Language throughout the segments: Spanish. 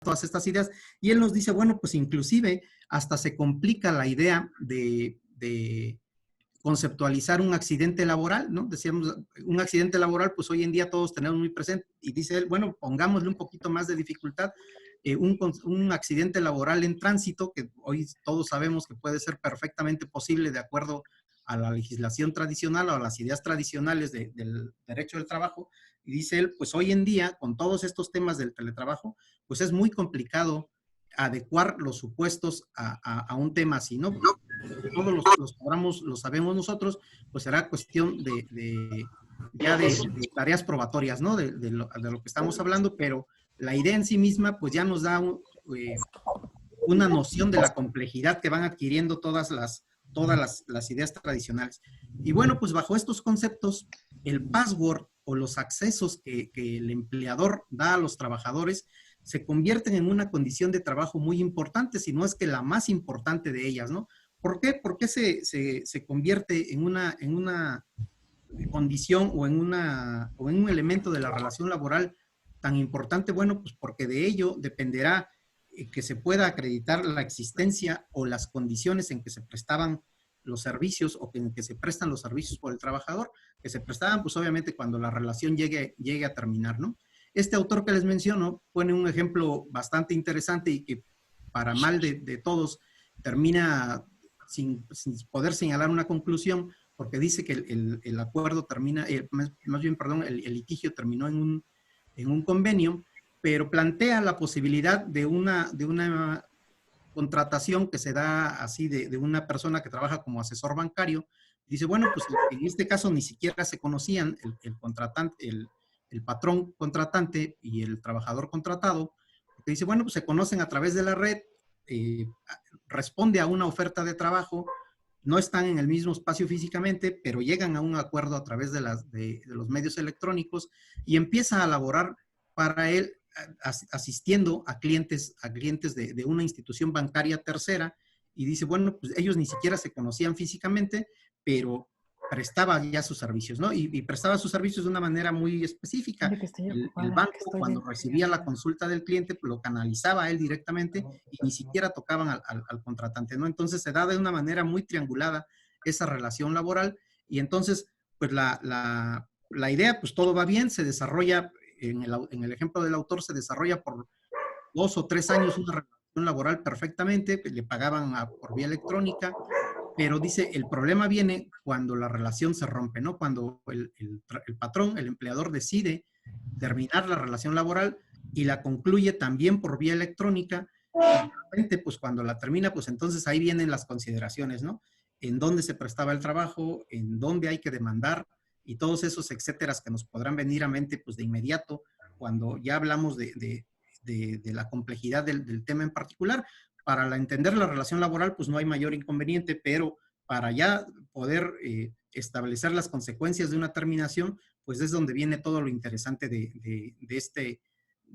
todas estas ideas. Y él nos dice, bueno, pues inclusive hasta se complica la idea de conceptualizar un accidente laboral, ¿no? Decíamos, un accidente laboral, pues hoy en día todos tenemos muy presente, y dice él, bueno, pongámosle un poquito más de dificultad, un accidente laboral en tránsito, que hoy todos sabemos que puede ser perfectamente posible de acuerdo a la legislación tradicional o a las ideas tradicionales del derecho del trabajo, y dice él, pues hoy en día, con todos estos temas del teletrabajo, pues es muy complicado adecuar los supuestos a un tema así, ¿no? Todos los programas los sabemos nosotros, pues será cuestión ya de tareas probatorias, ¿no? De lo que estamos hablando, pero la idea en sí misma, pues ya nos da una noción de la complejidad que van adquiriendo todas las ideas tradicionales. Y bueno, pues bajo estos conceptos, el password o los accesos que el empleador da a los trabajadores se convierten en una condición de trabajo muy importante, si no es que la más importante de ellas, ¿no? ¿Por qué? ¿Por qué se convierte en una condición o en un elemento de la relación laboral tan importante? Bueno, pues porque de ello dependerá que se pueda acreditar la existencia o las condiciones en que se prestaban los servicios o en que se prestan los servicios por el trabajador, que se prestaban pues obviamente cuando la relación llegue a terminar, ¿no? Este autor que les menciono pone un ejemplo bastante interesante y que para mal de todos termina sin poder señalar una conclusión, porque dice que el acuerdo termina, más bien, perdón, el litigio terminó en un convenio, pero plantea la posibilidad de una contratación que se da así de una persona que trabaja como asesor bancario. Dice, bueno, pues en este caso ni siquiera se conocían el contratante, el patrón contratante y el trabajador contratado, porque dice, bueno, pues se conocen a través de la red, eh, responde a una oferta de trabajo, no están en el mismo espacio físicamente, pero llegan a un acuerdo a través de los medios electrónicos y empieza a laborar para él asistiendo a clientes de una institución bancaria tercera, y dice, bueno, pues ellos ni siquiera se conocían físicamente, pero prestaba ya sus servicios, ¿no? Y prestaba sus servicios de una manera muy específica. Dile que estoy El ocupada, que banco, estoy cuando en recibía la reunión. consulta del cliente, pues lo canalizaba a él directamente y ni siquiera tocaban al contratante, ¿no? Entonces se da de una manera muy triangulada esa relación laboral, y entonces, pues la idea, pues todo va bien, se desarrolla, en el ejemplo del autor, se desarrolla por 2 o 3 años una relación laboral perfectamente, le pagaban por vía electrónica, pero dice, el problema viene cuando la relación se rompe, ¿no? Cuando el patrón, el empleador decide terminar la relación laboral y la concluye también por vía electrónica, y de repente, pues cuando la termina, pues entonces ahí vienen las consideraciones, ¿no? En dónde se prestaba el trabajo, en dónde hay que demandar, y todos esos etcéteras que nos podrán venir a mente, pues de inmediato, cuando ya hablamos de la complejidad del tema en particular. Para entender la relación laboral, pues no hay mayor inconveniente, pero para ya poder establecer las consecuencias de una terminación, pues es donde viene todo lo interesante de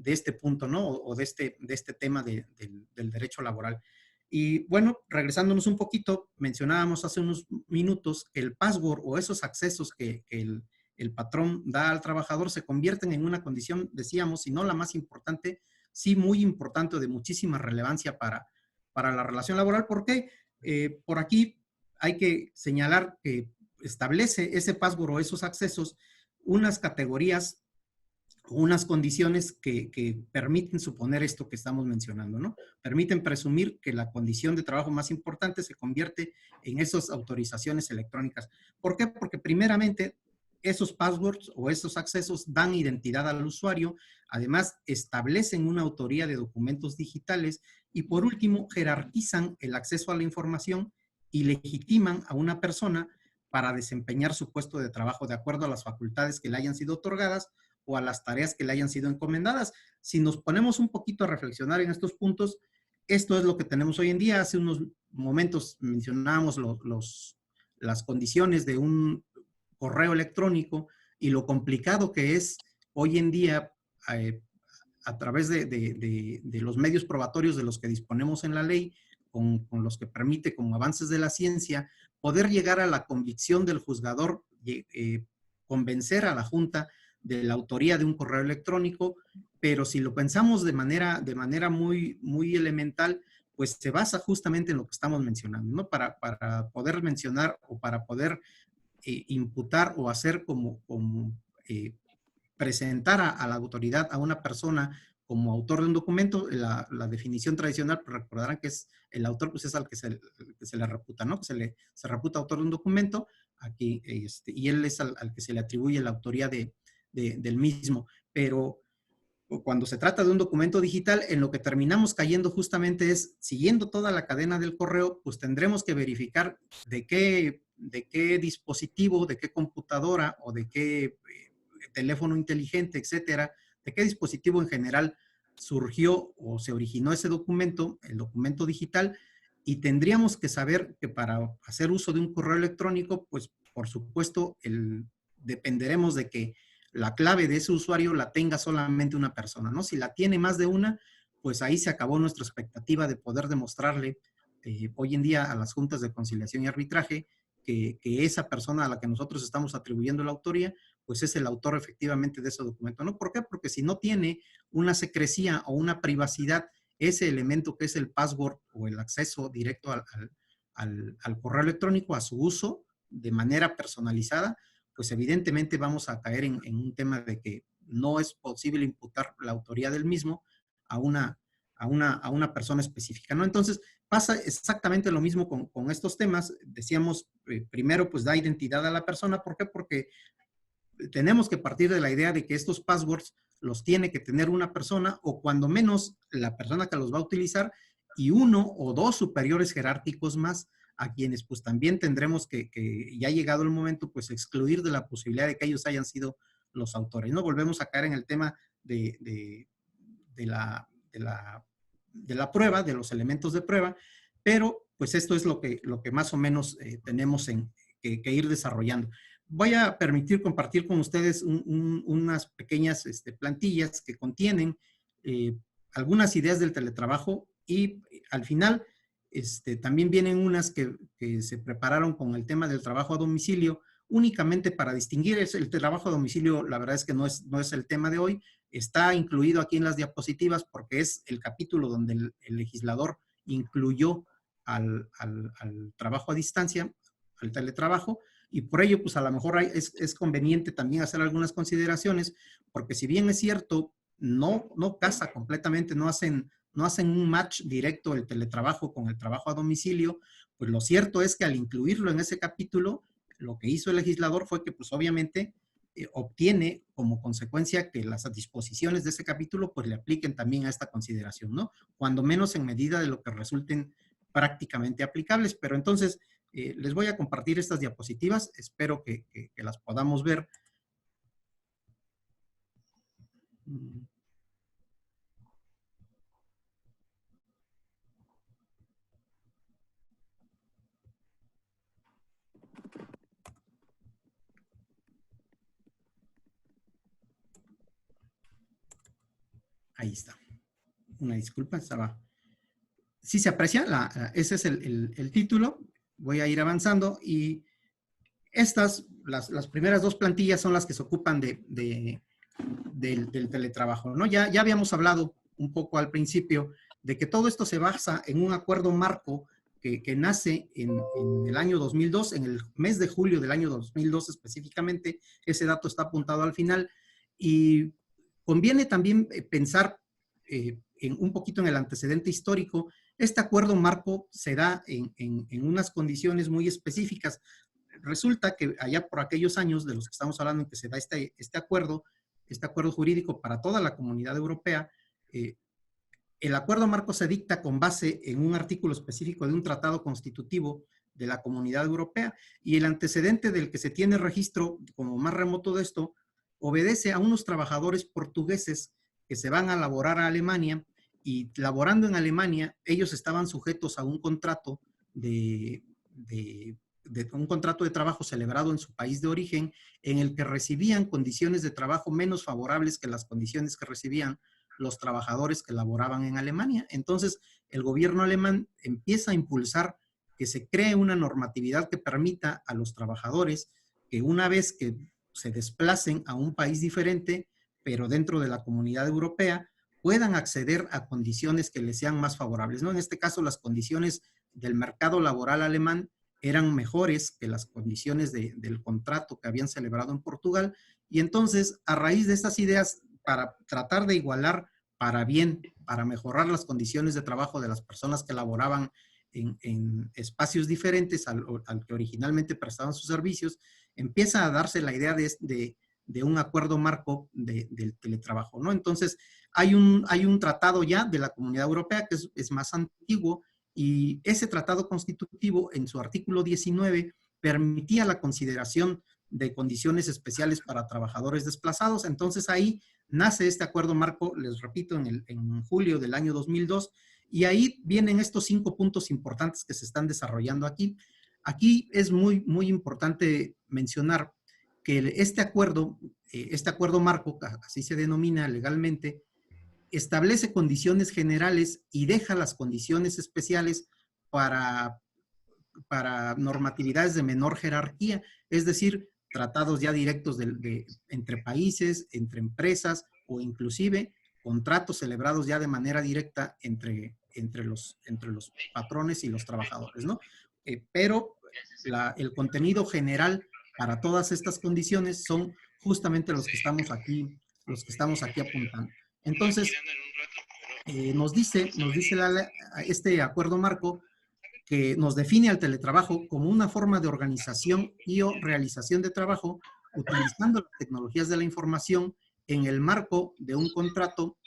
este punto, ¿no? O de este tema del derecho laboral. Y bueno, regresándonos un poquito, mencionábamos hace unos minutos que el password o esos accesos que el patrón da al trabajador se convierten en una condición, decíamos, si no la más importante, sí muy importante o de muchísima relevancia para la relación laboral. ¿Por qué? Por aquí hay que señalar que establece ese password o esos accesos unas categorías, unas condiciones que permiten suponer esto que estamos mencionando, ¿no? Permiten presumir que la condición de trabajo más importante se convierte en esas autorizaciones electrónicas. ¿Por qué? Porque primeramente esos passwords o esos accesos dan identidad al usuario, además establecen una autoría de documentos digitales y por último jerarquizan el acceso a la información y legitiman a una persona para desempeñar su puesto de trabajo de acuerdo a las facultades que le hayan sido otorgadas o a las tareas que le hayan sido encomendadas. Si nos ponemos un poquito a reflexionar en estos puntos, esto es lo que tenemos hoy en día. Hace unos momentos mencionábamos las condiciones de un correo electrónico y lo complicado que es hoy en día, a través de los medios probatorios de los que disponemos en la ley, con los que permite, como avances de la ciencia, poder llegar a la convicción del juzgador, convencer a la Junta de la autoría de un correo electrónico, pero si lo pensamos de manera muy, muy elemental, pues se basa justamente en lo que estamos mencionando, ¿no? Para poder mencionar o para poder imputar o hacer presentar a la autoridad a una persona como autor de un documento, la definición tradicional, pues recordarán que es el autor, pues es al que se le reputa, ¿no? Que se reputa autor de un documento, aquí, y él es al que se le atribuye la autoría del mismo. Pero cuando se trata de un documento digital, en lo que terminamos cayendo justamente es, siguiendo toda la cadena del correo, pues tendremos que verificar de qué dispositivo, de qué computadora o de qué teléfono inteligente, etcétera, de qué dispositivo en general surgió o se originó ese documento, el documento digital, y tendríamos que saber que para hacer uso de un correo electrónico, pues por supuesto, dependeremos de que la clave de ese usuario la tenga solamente una persona, ¿no? Si la tiene más de una, pues ahí se acabó nuestra expectativa de poder demostrarle hoy en día a las juntas de conciliación y arbitraje que esa persona a la que nosotros estamos atribuyendo la autoría, pues es el autor efectivamente de ese documento, ¿no? ¿Por qué? Porque si no tiene una secrecía o una privacidad, ese elemento que es el password o el acceso directo al correo electrónico, a su uso de manera personalizada, pues evidentemente vamos a caer en un tema de que no es posible imputar la autoría del mismo a una persona específica, ¿no? Entonces, pasa exactamente lo mismo con estos temas. Decíamos, primero, pues da identidad a la persona. ¿Por qué? Porque tenemos que partir de la idea de que estos passwords los tiene que tener una persona o cuando menos la persona que los va a utilizar y uno o dos superiores jerárquicos más a quienes pues también tendremos que ya ha llegado el momento, pues excluir de la posibilidad de que ellos hayan sido los autores. No volvemos a caer en el tema de la prueba, de los elementos de prueba, pero pues esto es lo que más o menos tenemos que ir desarrollando. Voy a permitir compartir con ustedes unas pequeñas plantillas que contienen algunas ideas del teletrabajo y al final también vienen unas que se prepararon con el tema del trabajo a domicilio únicamente para distinguir el trabajo a domicilio. La verdad es que no es el tema de hoy. Está incluido aquí en las diapositivas porque es el capítulo donde el legislador incluyó al trabajo a distancia, al teletrabajo, y por ello, pues a lo mejor es conveniente también hacer algunas consideraciones, porque si bien es cierto, no casa completamente, no hacen un match directo el teletrabajo con el trabajo a domicilio, pues lo cierto es que al incluirlo en ese capítulo, lo que hizo el legislador fue que pues obviamente obtiene como consecuencia que las disposiciones de ese capítulo pues le apliquen también a esta consideración, ¿no? Cuando menos en medida de lo que resulten prácticamente aplicables. Pero entonces les voy a compartir estas diapositivas, espero que las podamos ver. Ahí está. Una disculpa, estaba. Sí se aprecia, ese es el título. Voy a ir avanzando y estas, las primeras dos plantillas son las que se ocupan del teletrabajo, ¿no? Ya habíamos hablado un poco al principio de que todo esto se basa en un acuerdo marco que nace en el año 2002, en el mes de julio del año 2002 específicamente. Ese dato está apuntado al final y conviene también pensar un poquito en el antecedente histórico. Este acuerdo marco se da en unas condiciones muy específicas. Resulta que allá por aquellos años de los que estamos hablando en que se da este acuerdo jurídico para toda la comunidad europea, el acuerdo marco se dicta con base en un artículo específico de un tratado constitutivo de la comunidad europea y el antecedente del que se tiene registro como más remoto de esto obedece a unos trabajadores portugueses que se van a laborar a Alemania y laborando en Alemania ellos estaban sujetos a un contrato de un contrato de trabajo celebrado en su país de origen en el que recibían condiciones de trabajo menos favorables que las condiciones que recibían los trabajadores que laboraban en Alemania. Entonces, el gobierno alemán empieza a impulsar que se cree una normatividad que permita a los trabajadores que una vez que se desplacen a un país diferente, pero dentro de la Comunidad Europea, puedan acceder a condiciones que les sean más favorables, ¿no? En este caso, las condiciones del mercado laboral alemán eran mejores que las condiciones del contrato que habían celebrado en Portugal, y entonces, a raíz de estas ideas, para tratar de igualar para bien, para mejorar las condiciones de trabajo de las personas que laboraban en espacios diferentes al que originalmente prestaban sus servicios, empieza a darse la idea de un acuerdo marco del teletrabajo, ¿no? Entonces, hay un tratado ya de la Comunidad Europea que es más antiguo, y ese tratado constitutivo, en su artículo 19, permitía la consideración de condiciones especiales para trabajadores desplazados. Entonces, ahí nace este acuerdo marco, les repito, en julio del año 2002, y ahí vienen estos 5 puntos importantes que se están desarrollando aquí. Aquí es muy importante mencionar que este acuerdo marco, así se denomina legalmente, establece condiciones generales y deja las condiciones especiales para, para normatividades de menor jerarquía, es decir, tratados ya directos entre países, entre empresas, o inclusive contratos celebrados ya de manera directa entre los patrones y los trabajadores, ¿no? Pero el contenido general para todas estas condiciones son justamente los que estamos aquí apuntando. Entonces, nos dice este acuerdo marco que nos define al teletrabajo como una forma de organización y o realización de trabajo utilizando las tecnologías de la información en el marco de un contrato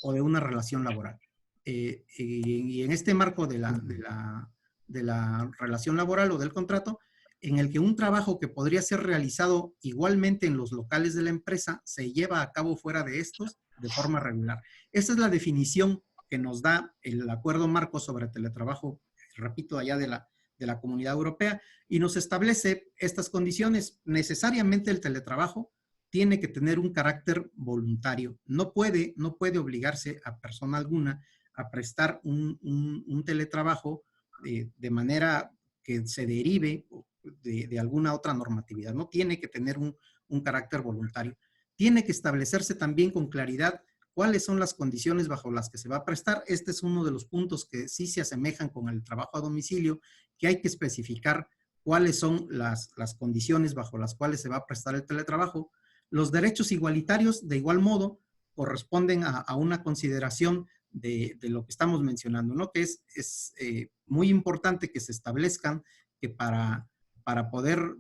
o de una relación laboral. Y en este marco de la relación laboral o del contrato, en el que un trabajo que podría ser realizado igualmente en los locales de la empresa se lleva a cabo fuera de estos de forma regular. Esa es la definición que nos da el acuerdo marco sobre teletrabajo, repito, allá de la Comunidad Europea, y nos establece estas condiciones. Necesariamente el teletrabajo tiene que tener un carácter voluntario. No puede obligarse a persona alguna a prestar un teletrabajo de manera que se derive de alguna otra normatividad. No tiene que tener un carácter voluntario. Tiene que establecerse también con claridad cuáles son las condiciones bajo las que se va a prestar. Este es uno de los puntos que sí se asemejan con el trabajo a domicilio, que hay que especificar cuáles son las condiciones bajo las cuales se va a prestar el teletrabajo. Los derechos igualitarios, de igual modo, corresponden a una consideración de lo que estamos mencionando, ¿no? Que es muy importante que se establezcan que para poder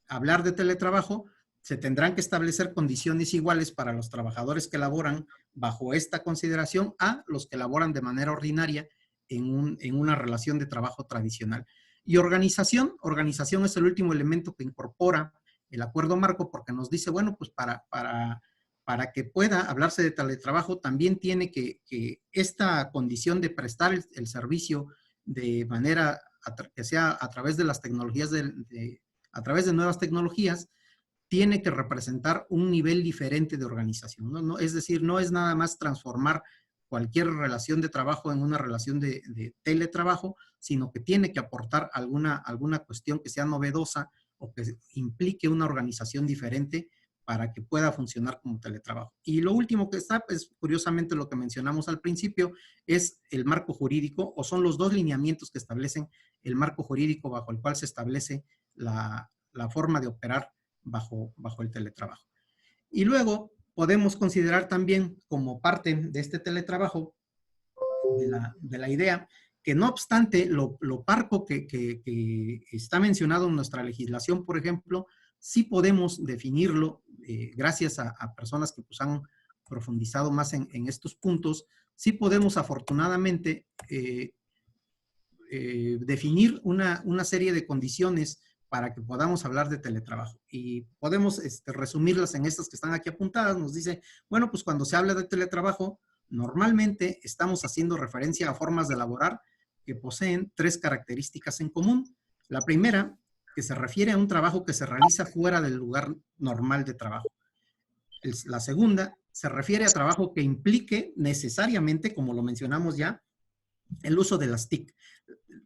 hablar de teletrabajo, se tendrán que establecer condiciones iguales para los trabajadores que laboran bajo esta consideración a los que laboran de manera ordinaria en una relación de trabajo tradicional. Y organización es el último elemento que incorpora el acuerdo marco, porque nos dice, bueno, pues para que pueda hablarse de teletrabajo, también tiene que esta condición de prestar el servicio de manera que sea a través de las tecnologías, a través de nuevas tecnologías, tiene que representar un nivel diferente de organización, ¿no? Es decir, no es nada más transformar cualquier relación de trabajo en una relación de teletrabajo, sino que tiene que aportar alguna cuestión que sea novedosa o que implique una organización diferente para que pueda funcionar como teletrabajo. Y lo último que está, pues curiosamente lo que mencionamos al principio, es el marco jurídico, o son los dos lineamientos que establecen el marco jurídico bajo el cual se establece la forma de operar bajo el teletrabajo. Y luego podemos considerar también como parte de este teletrabajo, de la idea, que no obstante lo parco que está mencionado en nuestra legislación, por ejemplo, sí podemos definirlo, gracias a personas que pues, han profundizado más en estos puntos, sí podemos afortunadamente definir una serie de condiciones para que podamos hablar de teletrabajo. Y podemos resumirlas en estas que están aquí apuntadas. Nos dice, bueno, pues cuando se habla de teletrabajo, normalmente estamos haciendo referencia a formas de laborar que poseen 3 características en común. La primera, que se refiere a un trabajo que se realiza fuera del lugar normal de trabajo. La segunda, se refiere a trabajo que implique necesariamente, como lo mencionamos ya, el uso de las TIC.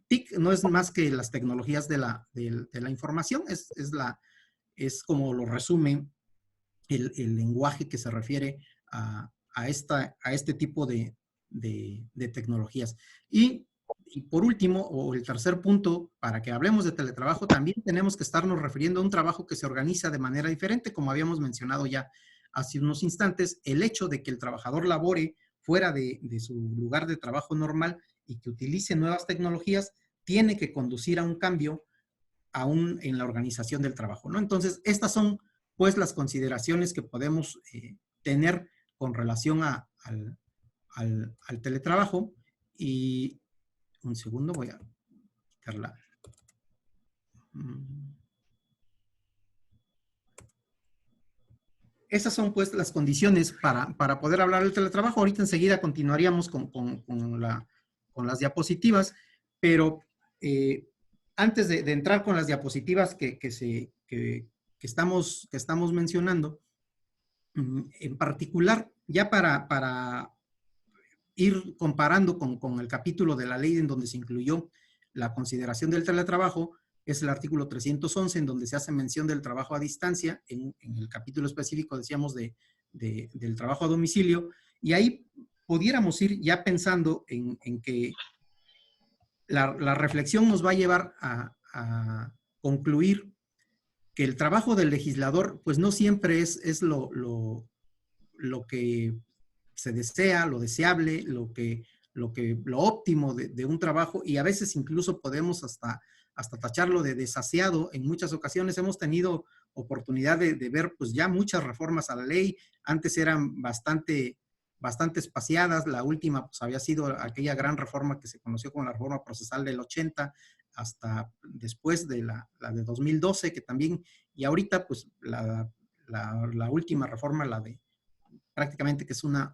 TIC no es más que las tecnologías de la información, es es como lo resume el lenguaje que se refiere a este tipo de tecnologías. Y por último, o el tercer punto, para que hablemos de teletrabajo, también tenemos que estarnos refiriendo a un trabajo que se organiza de manera diferente, como habíamos mencionado ya hace unos instantes, el hecho de que el trabajador labore fuera de su lugar de trabajo normal y que utilice nuevas tecnologías, tiene que conducir a un cambio aún en la organización del trabajo, ¿no? Entonces, estas son, pues, las consideraciones que podemos tener con relación al teletrabajo. Y un segundo, voy a quitarla. Esas son, pues, las condiciones para poder hablar del teletrabajo. Ahorita enseguida continuaríamos con las diapositivas, pero antes de entrar con las diapositivas que estamos mencionando, en particular, ya para ir comparando con el capítulo de la ley en donde se incluyó la consideración del teletrabajo, es el artículo 311, en donde se hace mención del trabajo a distancia. En el capítulo específico decíamos del trabajo a domicilio, y ahí pudiéramos ir ya pensando en que la reflexión nos va a llevar a concluir que el trabajo del legislador, pues no siempre es lo que se desea, lo deseable, lo óptimo de un trabajo, y a veces incluso podemos hasta tacharlo de desasiado. En muchas ocasiones hemos tenido oportunidad de ver pues ya muchas reformas a la ley. Antes eran bastante espaciadas. La última pues había sido aquella gran reforma que se conoció como la reforma procesal del 80, hasta después de la de 2012, que también, y ahorita pues la última reforma, la de prácticamente, que es unas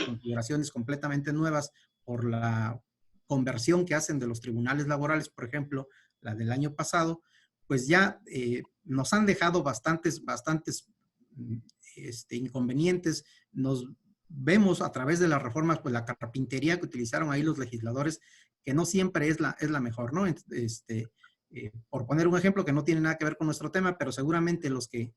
configuraciones completamente nuevas por la conversión que hacen de los tribunales laborales, por ejemplo, la del año pasado, pues ya nos han dejado bastantes inconvenientes. Nos vemos a través de las reformas, pues la carpintería que utilizaron ahí los legisladores, que no siempre es la mejor, ¿no? Por poner un ejemplo que no tiene nada que ver con nuestro tema, pero seguramente los que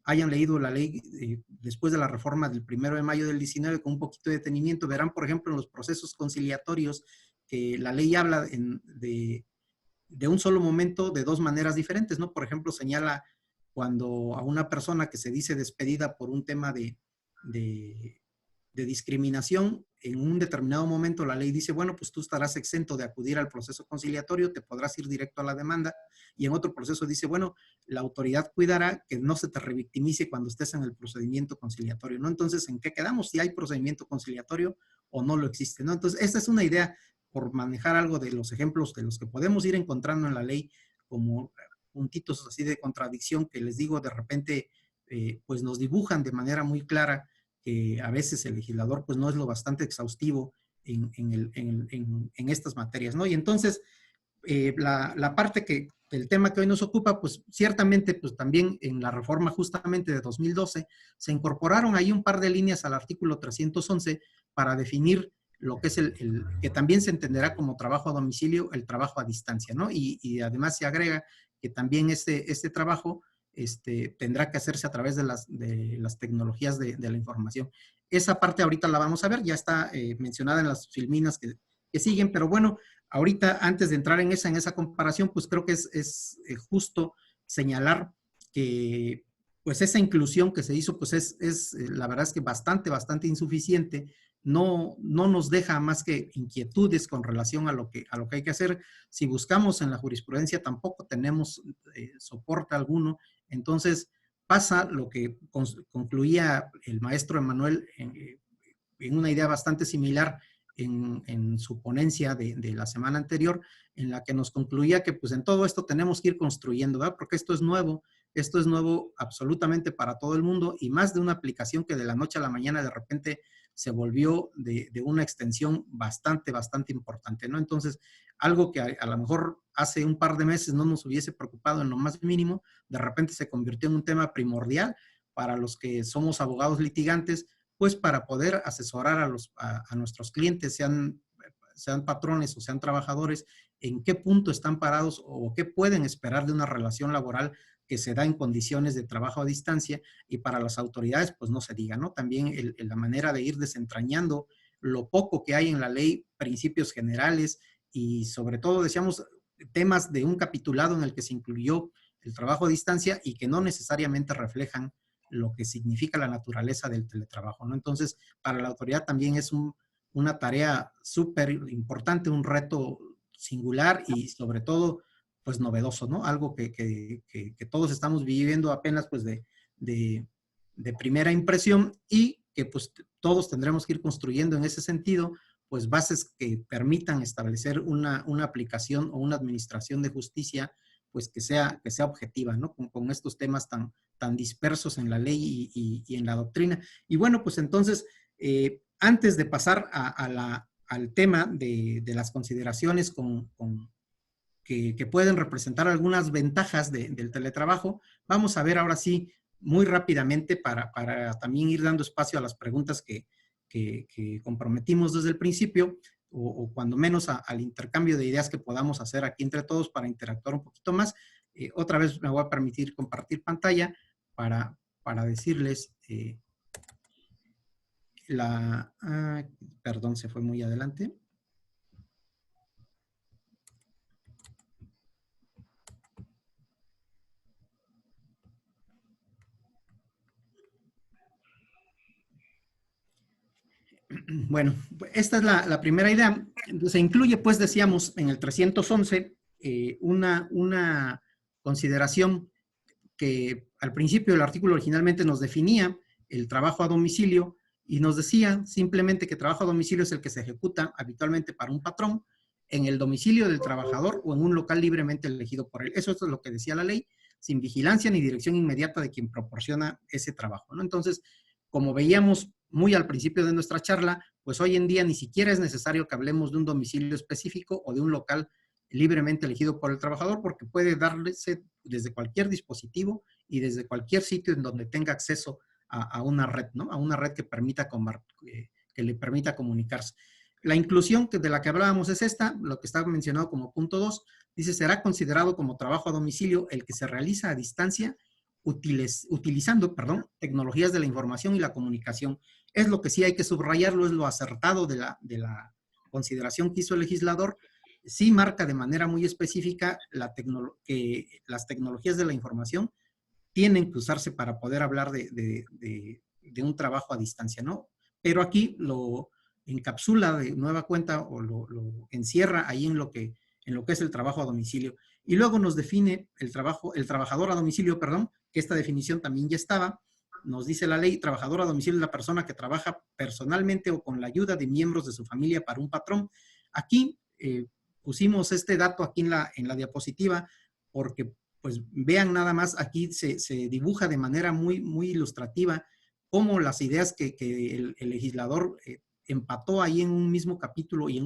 hayan leído la ley después de la reforma del 1 de mayo del 19 con un poquito de detenimiento, verán, por ejemplo, en los procesos conciliatorios que la ley habla de un solo momento de dos maneras diferentes, ¿no? Por ejemplo, señala cuando a una persona que se dice despedida por un tema de discriminación, en un determinado momento la ley dice, bueno, pues tú estarás exento de acudir al proceso conciliatorio, te podrás ir directo a la demanda, y en otro proceso dice, bueno, la autoridad cuidará que no se te revictimice cuando estés en el procedimiento conciliatorio, ¿no? Entonces, ¿en qué quedamos? ¿Si hay procedimiento conciliatorio o no lo existe, ¿no? Entonces, esta es una idea, por manejar algo de los ejemplos de los que podemos ir encontrando en la ley, como puntitos así de contradicción que les digo, de repente, pues nos dibujan de manera muy clara que a veces el legislador pues no es lo bastante exhaustivo en estas materias, ¿no? Y entonces, la parte el tema que hoy nos ocupa, pues ciertamente, pues también en la reforma justamente de 2012, se incorporaron ahí un par de líneas al artículo 311 para definir lo que es que también se entenderá como trabajo a domicilio, el trabajo a distancia, ¿no? Y además se agrega que también este trabajo tendrá que hacerse a través de las tecnologías de la información. Esa parte ahorita la vamos a ver, ya está mencionada en las filminas que siguen, pero bueno, ahorita antes de entrar en esa comparación, pues creo que es justo señalar que pues esa inclusión que se hizo, pues la verdad es que bastante insuficiente. No nos deja más que inquietudes con relación a lo que hay que hacer. Si buscamos en la jurisprudencia, tampoco tenemos soporte alguno. Entonces pasa lo que concluía el maestro Emanuel en una idea bastante similar en su ponencia de la semana anterior, en la que nos concluía que pues en todo esto tenemos que ir construyendo, ¿verdad? Porque esto es nuevo absolutamente para todo el mundo, y más de una aplicación que de la noche a la mañana de repente se volvió de una extensión bastante importante, ¿no? Entonces, algo que a lo mejor hace un par de meses no nos hubiese preocupado en lo más mínimo, de repente se convirtió en un tema primordial para los que somos abogados litigantes, pues para poder asesorar a nuestros clientes, sean patrones o sean trabajadores, en qué punto están parados o qué pueden esperar de una relación laboral que se da en condiciones de trabajo a distancia, y para las autoridades, pues no se diga, ¿no? También la manera de ir desentrañando lo poco que hay en la ley, principios generales y sobre todo, decíamos, temas de un capitulado en el que se incluyó el trabajo a distancia y que no necesariamente reflejan lo que significa la naturaleza del teletrabajo, ¿no? Entonces, para la autoridad también es una tarea súper importante, un reto singular y sobre todo, pues novedoso, ¿no? Algo que todos estamos viviendo apenas, pues de primera impresión y que pues todos tendremos que ir construyendo en ese sentido, pues bases que permitan establecer una aplicación o una administración de justicia, pues que sea objetiva, ¿no? Con estos temas tan dispersos en la ley y en la doctrina. Y bueno, pues entonces, antes de pasar al tema de las consideraciones que pueden representar algunas ventajas del teletrabajo, vamos a ver ahora sí, muy rápidamente, para también ir dando espacio a las preguntas que comprometimos desde el principio, o cuando menos al intercambio de ideas que podamos hacer aquí entre todos para interactuar un poquito más. Otra vez me voy a permitir compartir pantalla para decirles perdón, se fue muy adelante. Bueno, esta es la primera idea. Se incluye, pues decíamos, en el 311 una consideración que al principio el artículo originalmente nos definía el trabajo a domicilio y nos decía simplemente que trabajo a domicilio es el que se ejecuta habitualmente para un patrón en el domicilio del trabajador o en un local libremente elegido por él. Eso es lo que decía la ley, sin vigilancia ni dirección inmediata de quien proporciona ese trabajo, ¿no? Entonces, como veíamos muy al principio de nuestra charla, pues hoy en día ni siquiera es necesario que hablemos de un domicilio específico o de un local libremente elegido por el trabajador, porque puede darse desde cualquier dispositivo y desde cualquier sitio en donde tenga acceso a una red, ¿no? A una red que le permita comunicarse. La inclusión de la que hablábamos es esta, lo que está mencionado como punto 2, dice, será considerado como trabajo a domicilio el que se realiza a distancia utilizando tecnologías de la información y la comunicación. Es lo que sí hay que subrayarlo, es lo acertado de la consideración que hizo el legislador. Sí marca de manera muy específica que las tecnologías de la información tienen que usarse para poder hablar de un trabajo a distancia, ¿no? Pero aquí lo encapsula de nueva cuenta o lo encierra ahí en lo que es el trabajo a domicilio. Y luego nos define el trabajador a domicilio, perdón, que esta definición también ya estaba. Nos dice la ley, trabajador a domicilio es la persona que trabaja personalmente o con la ayuda de miembros de su familia para un patrón. Aquí pusimos este dato aquí en la diapositiva porque pues vean nada más, aquí se dibuja de manera muy, muy ilustrativa cómo las ideas que el legislador empató ahí en un mismo capítulo y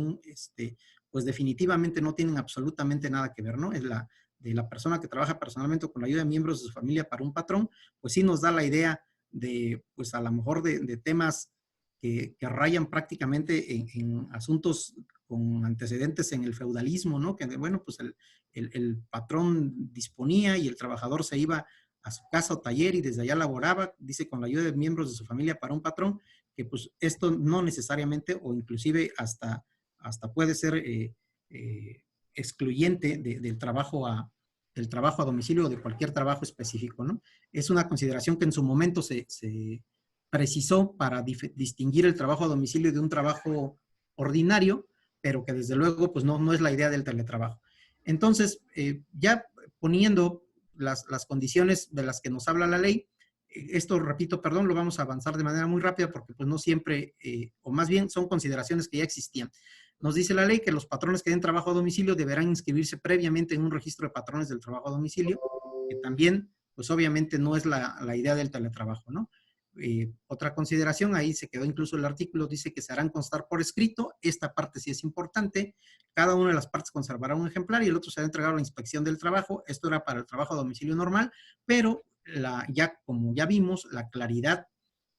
pues definitivamente no tienen absolutamente nada que ver, ¿no? Es de la persona que trabaja personalmente o con la ayuda de miembros de su familia para un patrón, pues sí nos da la idea de, pues a lo mejor de temas que rayan prácticamente en asuntos con antecedentes en el feudalismo, ¿no? Que, bueno, pues el patrón disponía y el trabajador se iba a su casa o taller y desde allá laboraba, dice, con la ayuda de miembros de su familia para un patrón, que pues esto no necesariamente o inclusive hasta puede ser excluyente del trabajo a domicilio o de cualquier trabajo específico, ¿no? Es una consideración que en su momento se precisó para distinguir el trabajo a domicilio de un trabajo ordinario, pero que desde luego pues no es la idea del teletrabajo. Entonces, ya poniendo las condiciones de las que nos habla la ley, esto, repito, perdón, lo vamos a avanzar de manera muy rápida porque pues no siempre, o más bien son consideraciones que ya existían. Nos dice la ley que los patrones que den trabajo a domicilio deberán inscribirse previamente en un registro de patrones del trabajo a domicilio, que también, pues obviamente no es la idea del teletrabajo, ¿no? Otra consideración, ahí se quedó incluso el artículo, dice que se harán constar por escrito, esta parte sí es importante, cada una de las partes conservará un ejemplar y el otro será entregado a la inspección del trabajo, esto era para el trabajo a domicilio normal, pero como ya vimos, la claridad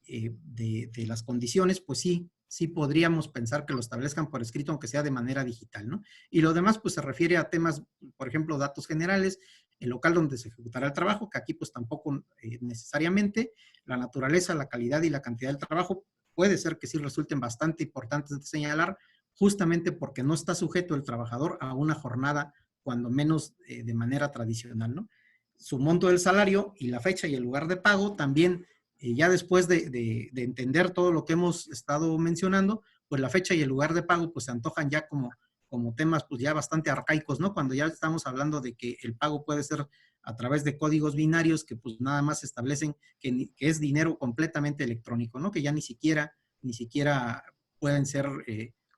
de las condiciones, pues sí sí podríamos pensar que lo establezcan por escrito, aunque sea de manera digital, ¿no? Y lo demás, pues se refiere a temas, por ejemplo, datos generales, el local donde se ejecutará el trabajo, que aquí pues tampoco necesariamente, la naturaleza, la calidad y la cantidad del trabajo, puede ser que sí resulten bastante importantes de señalar, justamente porque no está sujeto el trabajador a una jornada, cuando menos de manera tradicional, ¿no? Su monto del salario y la fecha y el lugar de pago también, ya después de entender todo lo que hemos estado mencionando, pues la fecha y el lugar de pago pues se antojan ya como temas pues ya bastante arcaicos, ¿no? Cuando ya estamos hablando de que el pago puede ser a través de códigos binarios que pues nada más establecen que es dinero completamente electrónico, ¿no? Que ya ni siquiera pueden ser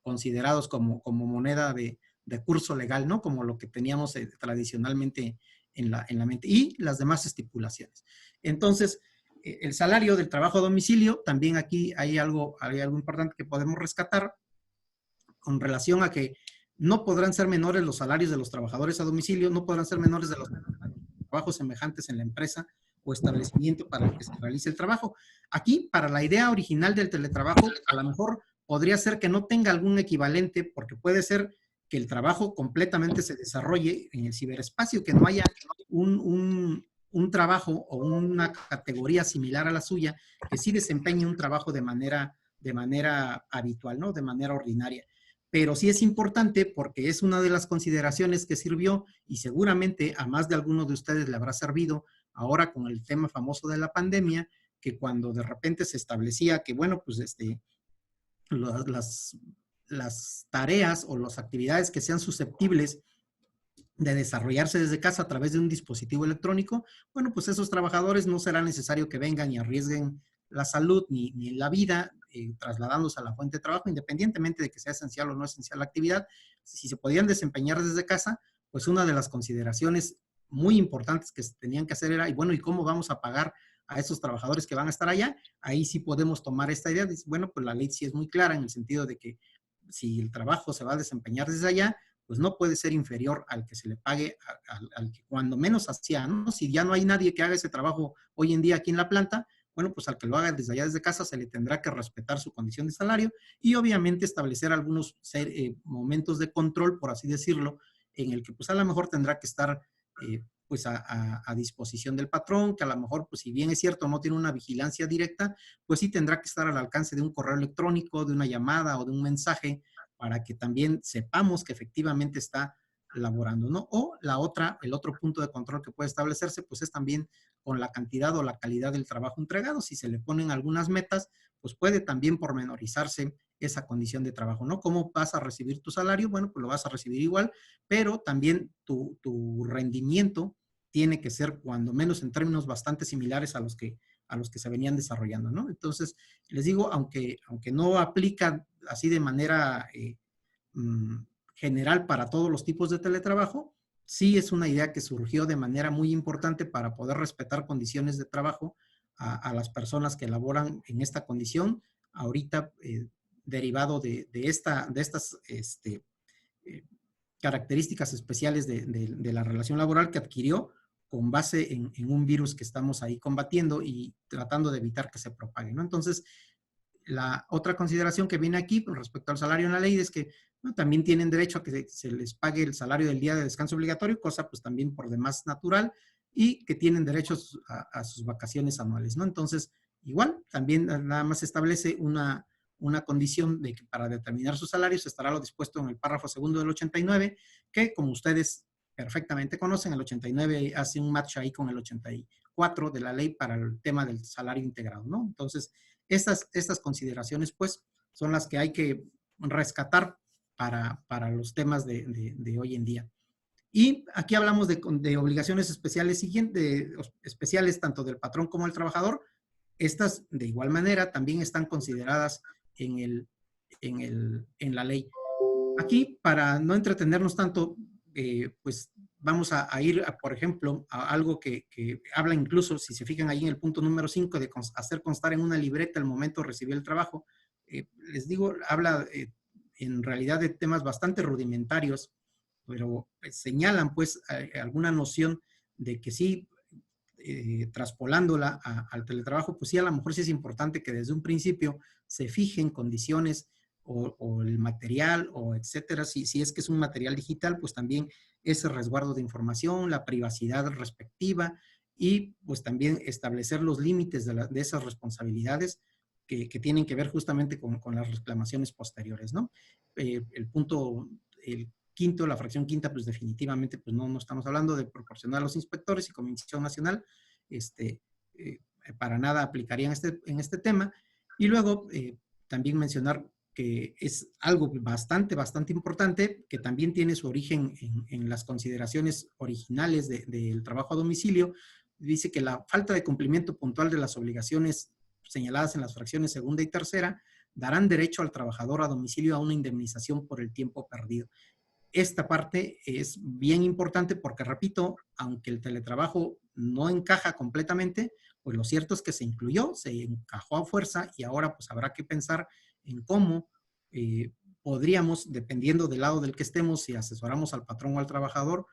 considerados como moneda de curso legal, ¿no? Como lo que teníamos tradicionalmente en la mente. Y las demás estipulaciones. Entonces, el salario del trabajo a domicilio, también aquí hay algo importante que podemos rescatar con relación a que no podrán ser menores los salarios de los trabajadores a domicilio, no podrán ser menores de los trabajos semejantes en la empresa o establecimiento para el que se realice el trabajo. Aquí, para la idea original del teletrabajo, a lo mejor podría ser que no tenga algún equivalente, porque puede ser que el trabajo completamente se desarrolle en el ciberespacio, que no haya un trabajo o una categoría similar a la suya que sí desempeñe un trabajo de manera habitual, ¿no? De manera ordinaria. Pero sí es importante porque es una de las consideraciones que sirvió y seguramente a más de alguno de ustedes le habrá servido ahora con el tema famoso de la pandemia, que cuando de repente se establecía que, bueno, pues las tareas o las actividades que sean susceptibles de desarrollarse desde casa a través de un dispositivo electrónico, bueno, pues esos trabajadores no será necesario que vengan y arriesguen la salud ni la vida trasladándose a la fuente de trabajo, independientemente de que sea esencial o no esencial la actividad. Si se podían desempeñar desde casa, pues una de las consideraciones muy importantes que se tenían que hacer era, y bueno, ¿y cómo vamos a pagar a esos trabajadores que van a estar allá? Ahí sí podemos tomar esta idea. Bueno, pues la ley sí es muy clara en el sentido de que si el trabajo se va a desempeñar desde allá, pues no puede ser inferior al que se le pague al que cuando menos hacía, ¿no? Si ya no hay nadie que haga ese trabajo hoy en día aquí en la planta, bueno, pues al que lo haga desde allá, desde casa, se le tendrá que respetar su condición de salario y obviamente establecer algunos momentos de control, por así decirlo, en el que pues a lo mejor tendrá que estar pues a disposición del patrón, que a lo mejor, pues si bien es cierto, no tiene una vigilancia directa, pues sí tendrá que estar al alcance de un correo electrónico, de una llamada o de un mensaje, para que también sepamos que efectivamente está laborando, ¿no? O el otro punto de control que puede establecerse, pues es también con la cantidad o la calidad del trabajo entregado. Si se le ponen algunas metas, pues puede también pormenorizarse esa condición de trabajo, ¿no? ¿Cómo vas a recibir tu salario? Bueno, pues lo vas a recibir igual, pero también tu rendimiento tiene que ser cuando menos en términos bastante similares a los que se venían desarrollando, ¿no? Entonces, les digo, aunque no aplica así de manera general para todos los tipos de teletrabajo, sí es una idea que surgió de manera muy importante para poder respetar condiciones de trabajo a las personas que laboran en esta condición, ahorita derivado de estas eh, características especiales de la relación laboral que adquirió con base en un virus que estamos ahí combatiendo y tratando de evitar que se propague, ¿no? Entonces, la otra consideración que viene aquí con respecto al salario en la ley es que bueno, también tienen derecho a que se les pague el salario del día de descanso obligatorio, cosa pues también por demás natural, y que tienen derechos a sus vacaciones anuales, ¿no? Entonces, igual, también nada más se establece una condición de que para determinar sus salarios estará lo dispuesto en el párrafo segundo del 89, que como ustedes perfectamente conocen, el 89 hace un match ahí con el 84 de la ley para el tema del salario integrado, ¿no? Entonces, estas consideraciones, pues, son las que hay que rescatar para los temas de hoy en día. Y aquí hablamos de obligaciones especiales especiales tanto del patrón como del trabajador. Estas, de igual manera, también están consideradas en la ley. Aquí, para no entretenernos tanto, pues vamos a ir, por ejemplo, a algo que habla incluso, si se fijan ahí en el punto número 5, de hacer constar en una libreta el momento de recibir el trabajo. Les digo, habla en realidad de temas bastante rudimentarios, pero señalan pues alguna noción de que sí, traspolándola al teletrabajo, pues sí, a lo mejor sí es importante que desde un principio se fijen condiciones o el material o etcétera. Si es que es un material digital, pues también ese resguardo de información, la privacidad respectiva y pues también establecer los límites de esas responsabilidades que tienen que ver justamente con las reclamaciones posteriores, ¿no? El punto, el quinto, la fracción quinta, pues definitivamente pues no estamos hablando de proporcionar a los inspectores y Comisión Nacional, para nada aplicarían en este tema. Y luego también mencionar que es algo bastante importante, que también tiene su origen en las consideraciones originales del trabajo a domicilio. Dice que la falta de cumplimiento puntual de las obligaciones señaladas en las fracciones segunda y tercera darán derecho al trabajador a domicilio a una indemnización por el tiempo perdido. Esta parte es bien importante porque, repito, aunque el teletrabajo no encaja completamente, pues lo cierto es que se incluyó, se encajó a fuerza y ahora pues habrá que pensar en cómo podríamos, dependiendo del lado del que estemos, si asesoramos al patrón o al trabajador,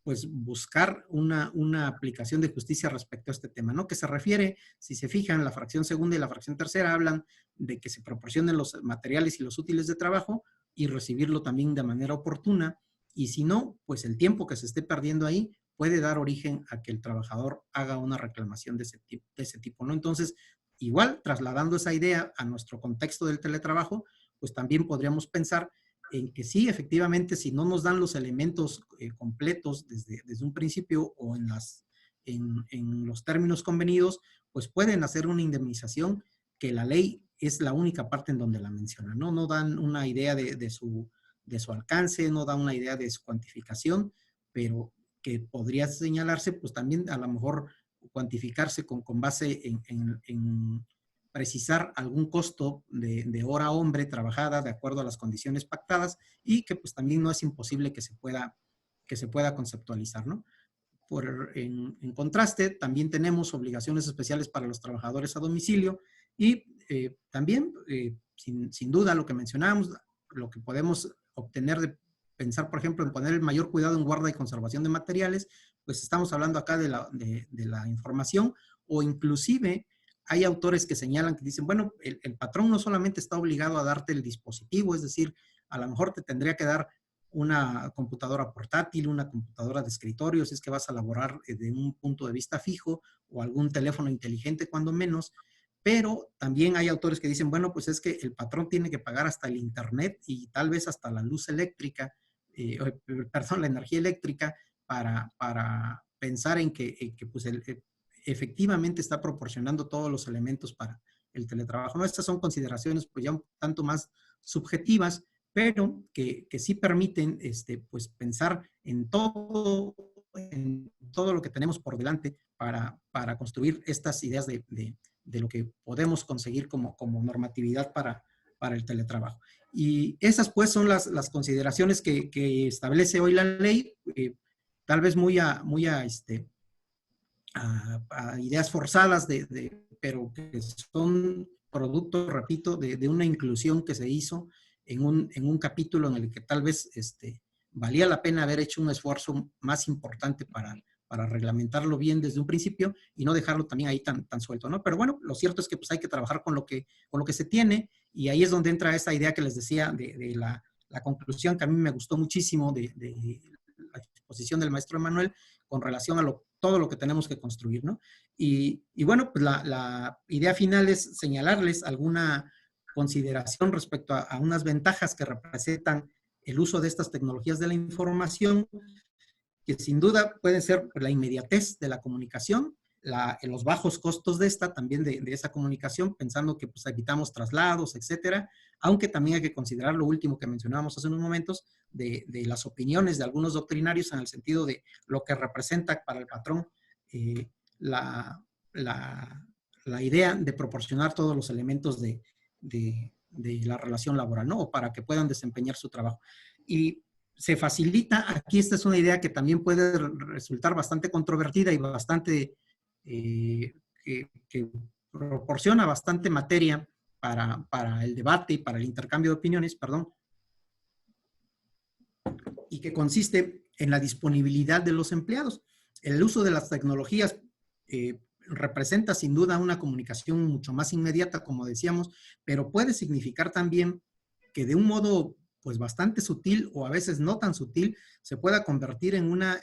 pues buscar una aplicación de justicia respecto a este tema, ¿no? Que se refiere, si se fijan, la fracción segunda y la fracción tercera hablan de que se proporcionen los materiales y los útiles de trabajo y recibirlo también de manera oportuna, y si no, pues el tiempo que se esté perdiendo ahí puede dar origen a que el trabajador haga una reclamación de ese tipo, ¿no? Entonces, igual, trasladando esa idea a nuestro contexto del teletrabajo, pues también podríamos pensar en que sí, efectivamente, si no nos dan los elementos completos desde un principio o en los términos convenidos, pues pueden hacer una indemnización que la ley es la única parte en donde la menciona, ¿no? No dan una idea de su alcance, no dan una idea de su cuantificación, pero que podría señalarse, pues también a lo mejor cuantificarse con base en precisar algún costo de hora hombre trabajada de acuerdo a las condiciones pactadas y que pues también no es imposible que se pueda conceptualizar, ¿no? En contraste, también tenemos obligaciones especiales para los trabajadores a domicilio y también, sin duda, lo que mencionábamos, lo que podemos obtener de pensar, por ejemplo, en poner el mayor cuidado en guarda y conservación de materiales, pues estamos hablando acá de la información, o inclusive hay autores que señalan, que dicen, bueno, el patrón no solamente está obligado a darte el dispositivo, es decir, a lo mejor te tendría que dar una computadora portátil, una computadora de escritorio, si es que vas a laborar de un punto de vista fijo, o algún teléfono inteligente cuando menos, pero también hay autores que dicen, bueno, pues es que el patrón tiene que pagar hasta el internet y tal vez hasta la luz eléctrica, perdón, la energía eléctrica para pensar en que pues efectivamente está proporcionando todos los elementos para el teletrabajo. ¿No? Estas son consideraciones pues ya un tanto más subjetivas, pero que sí permiten pues pensar en todo lo que tenemos por delante para construir estas ideas de lo que podemos conseguir como normatividad para el teletrabajo. Y esas pues son las consideraciones que establece hoy la ley, tal vez muy a ideas forzadas, pero que son producto, repito, de una inclusión que se hizo en un capítulo en el que tal vez valía la pena haber hecho un esfuerzo más importante para reglamentarlo bien desde un principio y no dejarlo también ahí tan suelto, ¿no? Pero bueno, lo cierto es que pues hay que trabajar con lo que se tiene, y ahí es donde entra esa idea que les decía de la conclusión, que a mí me gustó muchísimo de la exposición del maestro Emanuel con relación a todo lo que tenemos que construir, ¿no? Y bueno, pues la idea final es señalarles alguna consideración respecto a unas ventajas que representan el uso de estas tecnologías de la información, que sin duda pueden ser la inmediatez de la comunicación, los bajos costos de esta, también de esa comunicación, pensando que pues evitamos traslados, etcétera, aunque también hay que considerar lo último que mencionábamos hace unos momentos, de las opiniones de algunos doctrinarios en el sentido de lo que representa para el patrón la idea de proporcionar todos los elementos de la relación laboral, ¿no? O para que puedan desempeñar su trabajo. Y se facilita, aquí esta es una idea que también puede resultar bastante controvertida y bastante, que proporciona bastante materia para el debate y para el intercambio de opiniones, perdón, y que consiste en la disponibilidad de los empleados. El uso de las tecnologías representa sin duda una comunicación mucho más inmediata, como decíamos, pero puede significar también que de un modo pues bastante sutil o a veces no tan sutil, se pueda convertir en una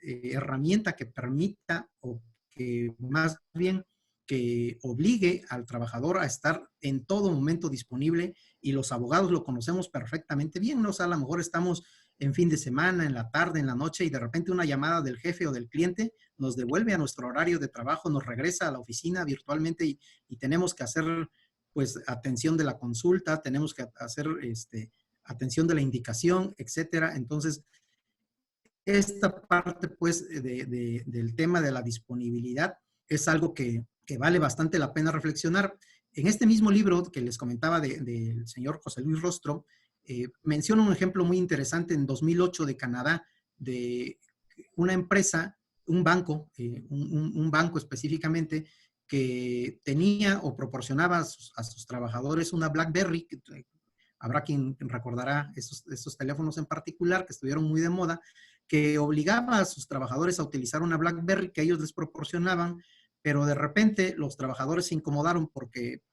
herramienta que permita o que más bien que obligue al trabajador a estar en todo momento disponible, y los abogados lo conocemos perfectamente bien, ¿no? O sea, a lo mejor estamos en fin de semana, en la tarde, en la noche, y de repente una llamada del jefe o del cliente nos devuelve a nuestro horario de trabajo, nos regresa a la oficina virtualmente, y tenemos que hacer pues atención de la consulta, tenemos que hacer atención de la indicación, etcétera. Entonces, esta parte pues del tema de la disponibilidad es algo que vale bastante la pena reflexionar. En este mismo libro que les comentaba del señor José Luis Rostro, menciona un ejemplo muy interesante en 2008 de Canadá, de una empresa, un banco, un banco específicamente, que tenía o proporcionaba a sus trabajadores una BlackBerry. Habrá quien recordará esos teléfonos en particular que estuvieron muy de moda, que obligaba a sus trabajadores a utilizar una BlackBerry que ellos les proporcionaban, pero de repente los trabajadores se incomodaron porque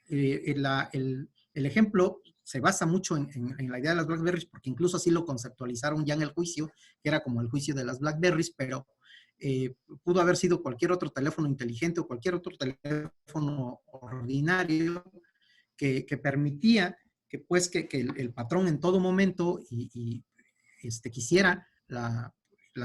el ejemplo se basa mucho en la idea de las BlackBerries, porque incluso así lo conceptualizaron ya en el juicio, que era como el juicio de las BlackBerries, pero pudo haber sido cualquier otro teléfono inteligente o cualquier otro teléfono ordinario que permitía que, pues, que el patrón en todo momento quisiera la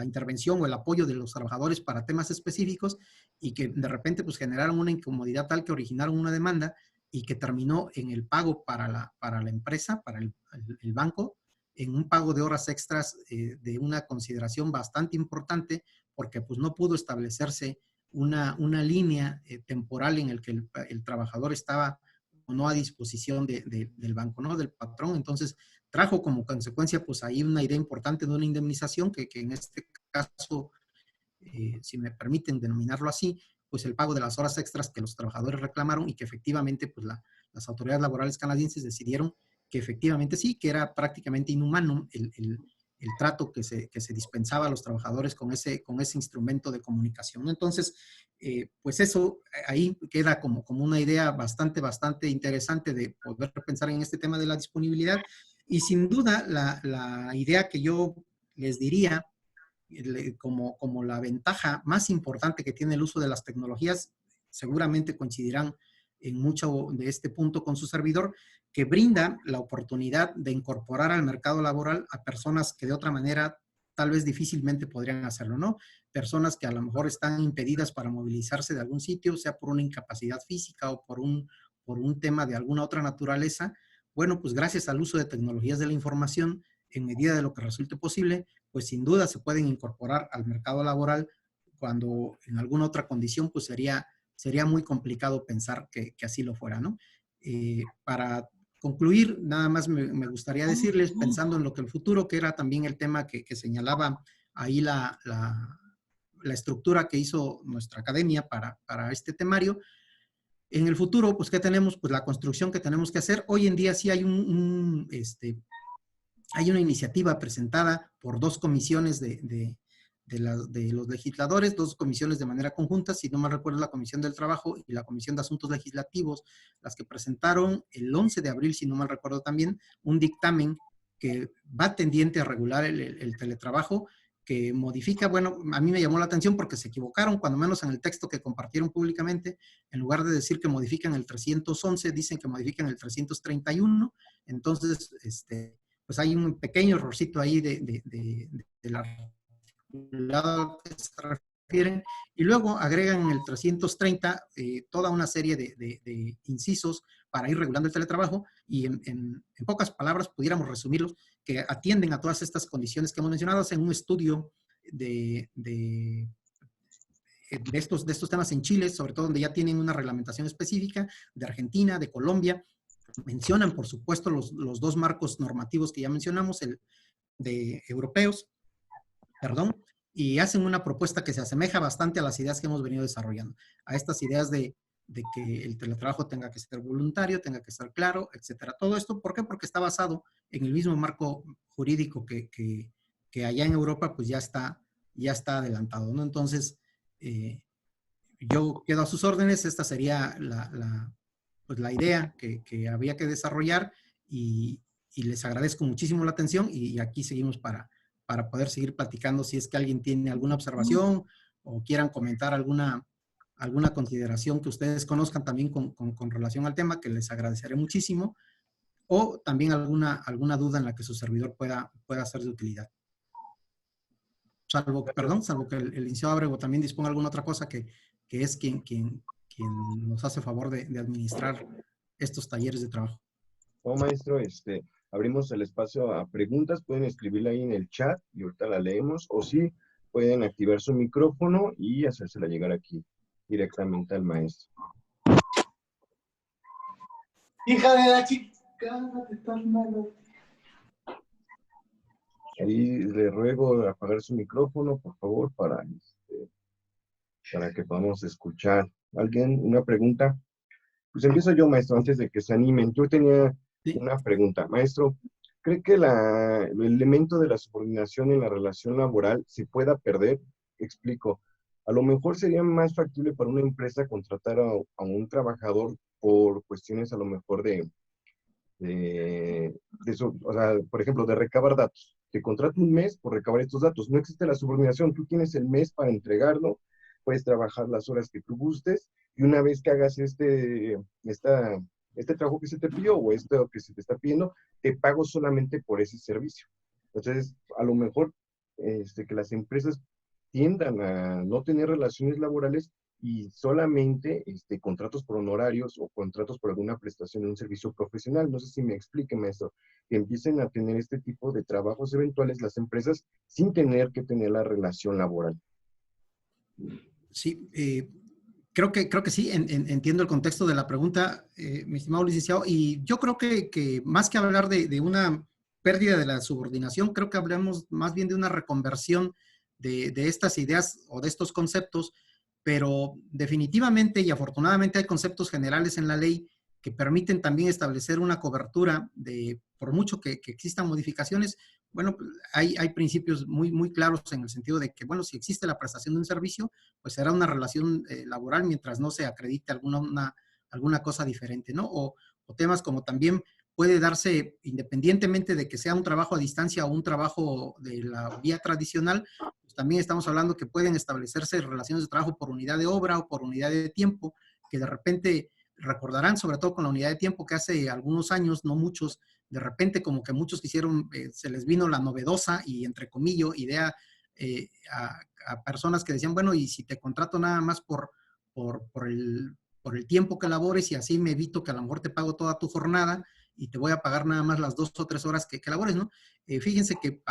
intervención o el apoyo de los trabajadores para temas específicos, y que de repente pues generaron una incomodidad tal que originaron una demanda y que terminó en el pago para la empresa, para el banco, en un pago de horas extras de una consideración bastante importante, porque pues no pudo establecerse una línea temporal en el que el trabajador estaba o no a disposición del banco, ¿no? Del patrón. Entonces, trajo como consecuencia, pues ahí una idea importante de una indemnización que en este caso, si me permiten denominarlo así, pues el pago de las horas extras que los trabajadores reclamaron, y que efectivamente pues las autoridades laborales canadienses decidieron que efectivamente sí, que era prácticamente inhumano el trato que se dispensaba a los trabajadores con ese instrumento de comunicación. Entonces, pues eso ahí queda como una idea bastante interesante de poder pensar en este tema de la disponibilidad. Y sin duda, la idea que yo les diría como la ventaja más importante que tiene el uso de las tecnologías, seguramente coincidirán en mucho de este punto con su servidor, que brinda la oportunidad de incorporar al mercado laboral a personas que de otra manera tal vez difícilmente podrían hacerlo, ¿no? Personas que a lo mejor están impedidas para movilizarse de algún sitio, sea por una incapacidad física o por un tema de alguna otra naturaleza. Bueno, pues gracias al uso de tecnologías de la información, en medida de lo que resulte posible, pues sin duda se pueden incorporar al mercado laboral, cuando en alguna otra condición pues sería muy complicado pensar que así lo fuera, ¿no? Para concluir, nada más me gustaría decirles, pensando en lo que el futuro, que era también el tema que señalaba ahí la estructura que hizo nuestra academia para este temario. En el futuro, pues, ¿qué tenemos? Pues la construcción que tenemos que hacer. Hoy en día sí hay hay una iniciativa presentada por dos comisiones de los legisladores, dos comisiones de manera conjunta, si no mal recuerdo, la Comisión del Trabajo y la Comisión de Asuntos Legislativos, las que presentaron el 11 de abril, si no mal recuerdo también, un dictamen que va tendiente a regular el teletrabajo, que modifica, bueno, a mí me llamó la atención porque se equivocaron, cuando menos en el texto que compartieron públicamente, en lugar de decir que modifican el 311, dicen que modifican el 331, entonces, pues hay un pequeño errorcito ahí la que se refieren, y luego agregan en el 330 toda una serie de incisos para ir regulando el teletrabajo, y en pocas palabras pudiéramos resumirlos, que atienden a todas estas condiciones que hemos mencionado en un estudio de estos temas en Chile, sobre todo donde ya tienen una reglamentación específica, de Argentina, de Colombia. Mencionan, por supuesto, los dos marcos normativos que ya mencionamos, el de europeos, perdón, y hacen una propuesta que se asemeja bastante a las ideas que hemos venido desarrollando, a estas ideas de que el teletrabajo tenga que ser voluntario, tenga que ser claro, etcétera. Todo esto, ¿por qué? Porque está basado en el mismo marco jurídico que allá en Europa pues ya está adelantado, ¿no? Entonces, yo quedo a sus órdenes. Esta sería pues la idea que había que desarrollar y les agradezco muchísimo la atención y aquí seguimos para poder seguir platicando si es que alguien tiene alguna observación o quieran comentar alguna consideración que ustedes conozcan también con relación al tema, que les agradeceré muchísimo, o también alguna duda en la que su servidor pueda ser de utilidad. Salvo que el licenciado Ábrego también disponga alguna otra cosa que es quien nos hace favor de administrar estos talleres de trabajo. No, maestro, abrimos el espacio a preguntas, pueden escribirla ahí en el chat y ahorita la leemos, o sí, pueden activar su micrófono y hacérsela llegar aquí directamente al maestro. Hija de la chica, de tan malo. Ahí le ruego apagar su micrófono, por favor, para que podamos escuchar. ¿Alguien? ¿Una pregunta? Pues empiezo yo, maestro, antes de que se animen. Yo tenía una pregunta. Maestro, ¿cree que el elemento de la subordinación en la relación laboral se pueda perder? Explico. A lo mejor sería más factible para una empresa contratar a un trabajador por cuestiones a lo mejor o sea, por ejemplo, de recabar datos. Te contrato un mes por recabar estos datos. No existe la subordinación. Tú tienes el mes para entregarlo, puedes trabajar las horas que tú gustes, y una vez que hagas este trabajo que se te pidió o esto que se te está pidiendo, te pago solamente por ese servicio. Entonces, a lo mejor que las empresas tiendan a no tener relaciones laborales y solamente contratos por honorarios o contratos por alguna prestación de un servicio profesional. No sé si me explique, maestro, que empiecen a tener este tipo de trabajos eventuales las empresas sin tener que tener la relación laboral. Sí, creo que sí, entiendo el contexto de la pregunta, mi estimado licenciado, y yo creo que más que hablar de una pérdida de la subordinación, creo que hablamos más bien de una reconversión de estas ideas o de estos conceptos, pero definitivamente y afortunadamente hay conceptos generales en la ley que permiten también establecer una cobertura por mucho que existan modificaciones, bueno, hay principios muy claros en el sentido de que, bueno, si existe la prestación de un servicio, pues será una relación laboral mientras no se acredite alguna cosa diferente, ¿no? O temas como también puede darse, independientemente de que sea un trabajo a distancia o un trabajo de la vía tradicional, pues también estamos hablando que pueden establecerse relaciones de trabajo por unidad de obra o por unidad de tiempo, que de repente recordarán, sobre todo con la unidad de tiempo, que hace algunos años, no muchos, de repente como que muchos quisieron, se les vino la novedosa y entre comillas idea a personas que decían, bueno, y si te contrato nada más por el tiempo que labores y así me evito que a lo mejor te pago toda tu jornada y te voy a pagar nada más las 2 o 3 horas que labores, ¿no? Fíjense que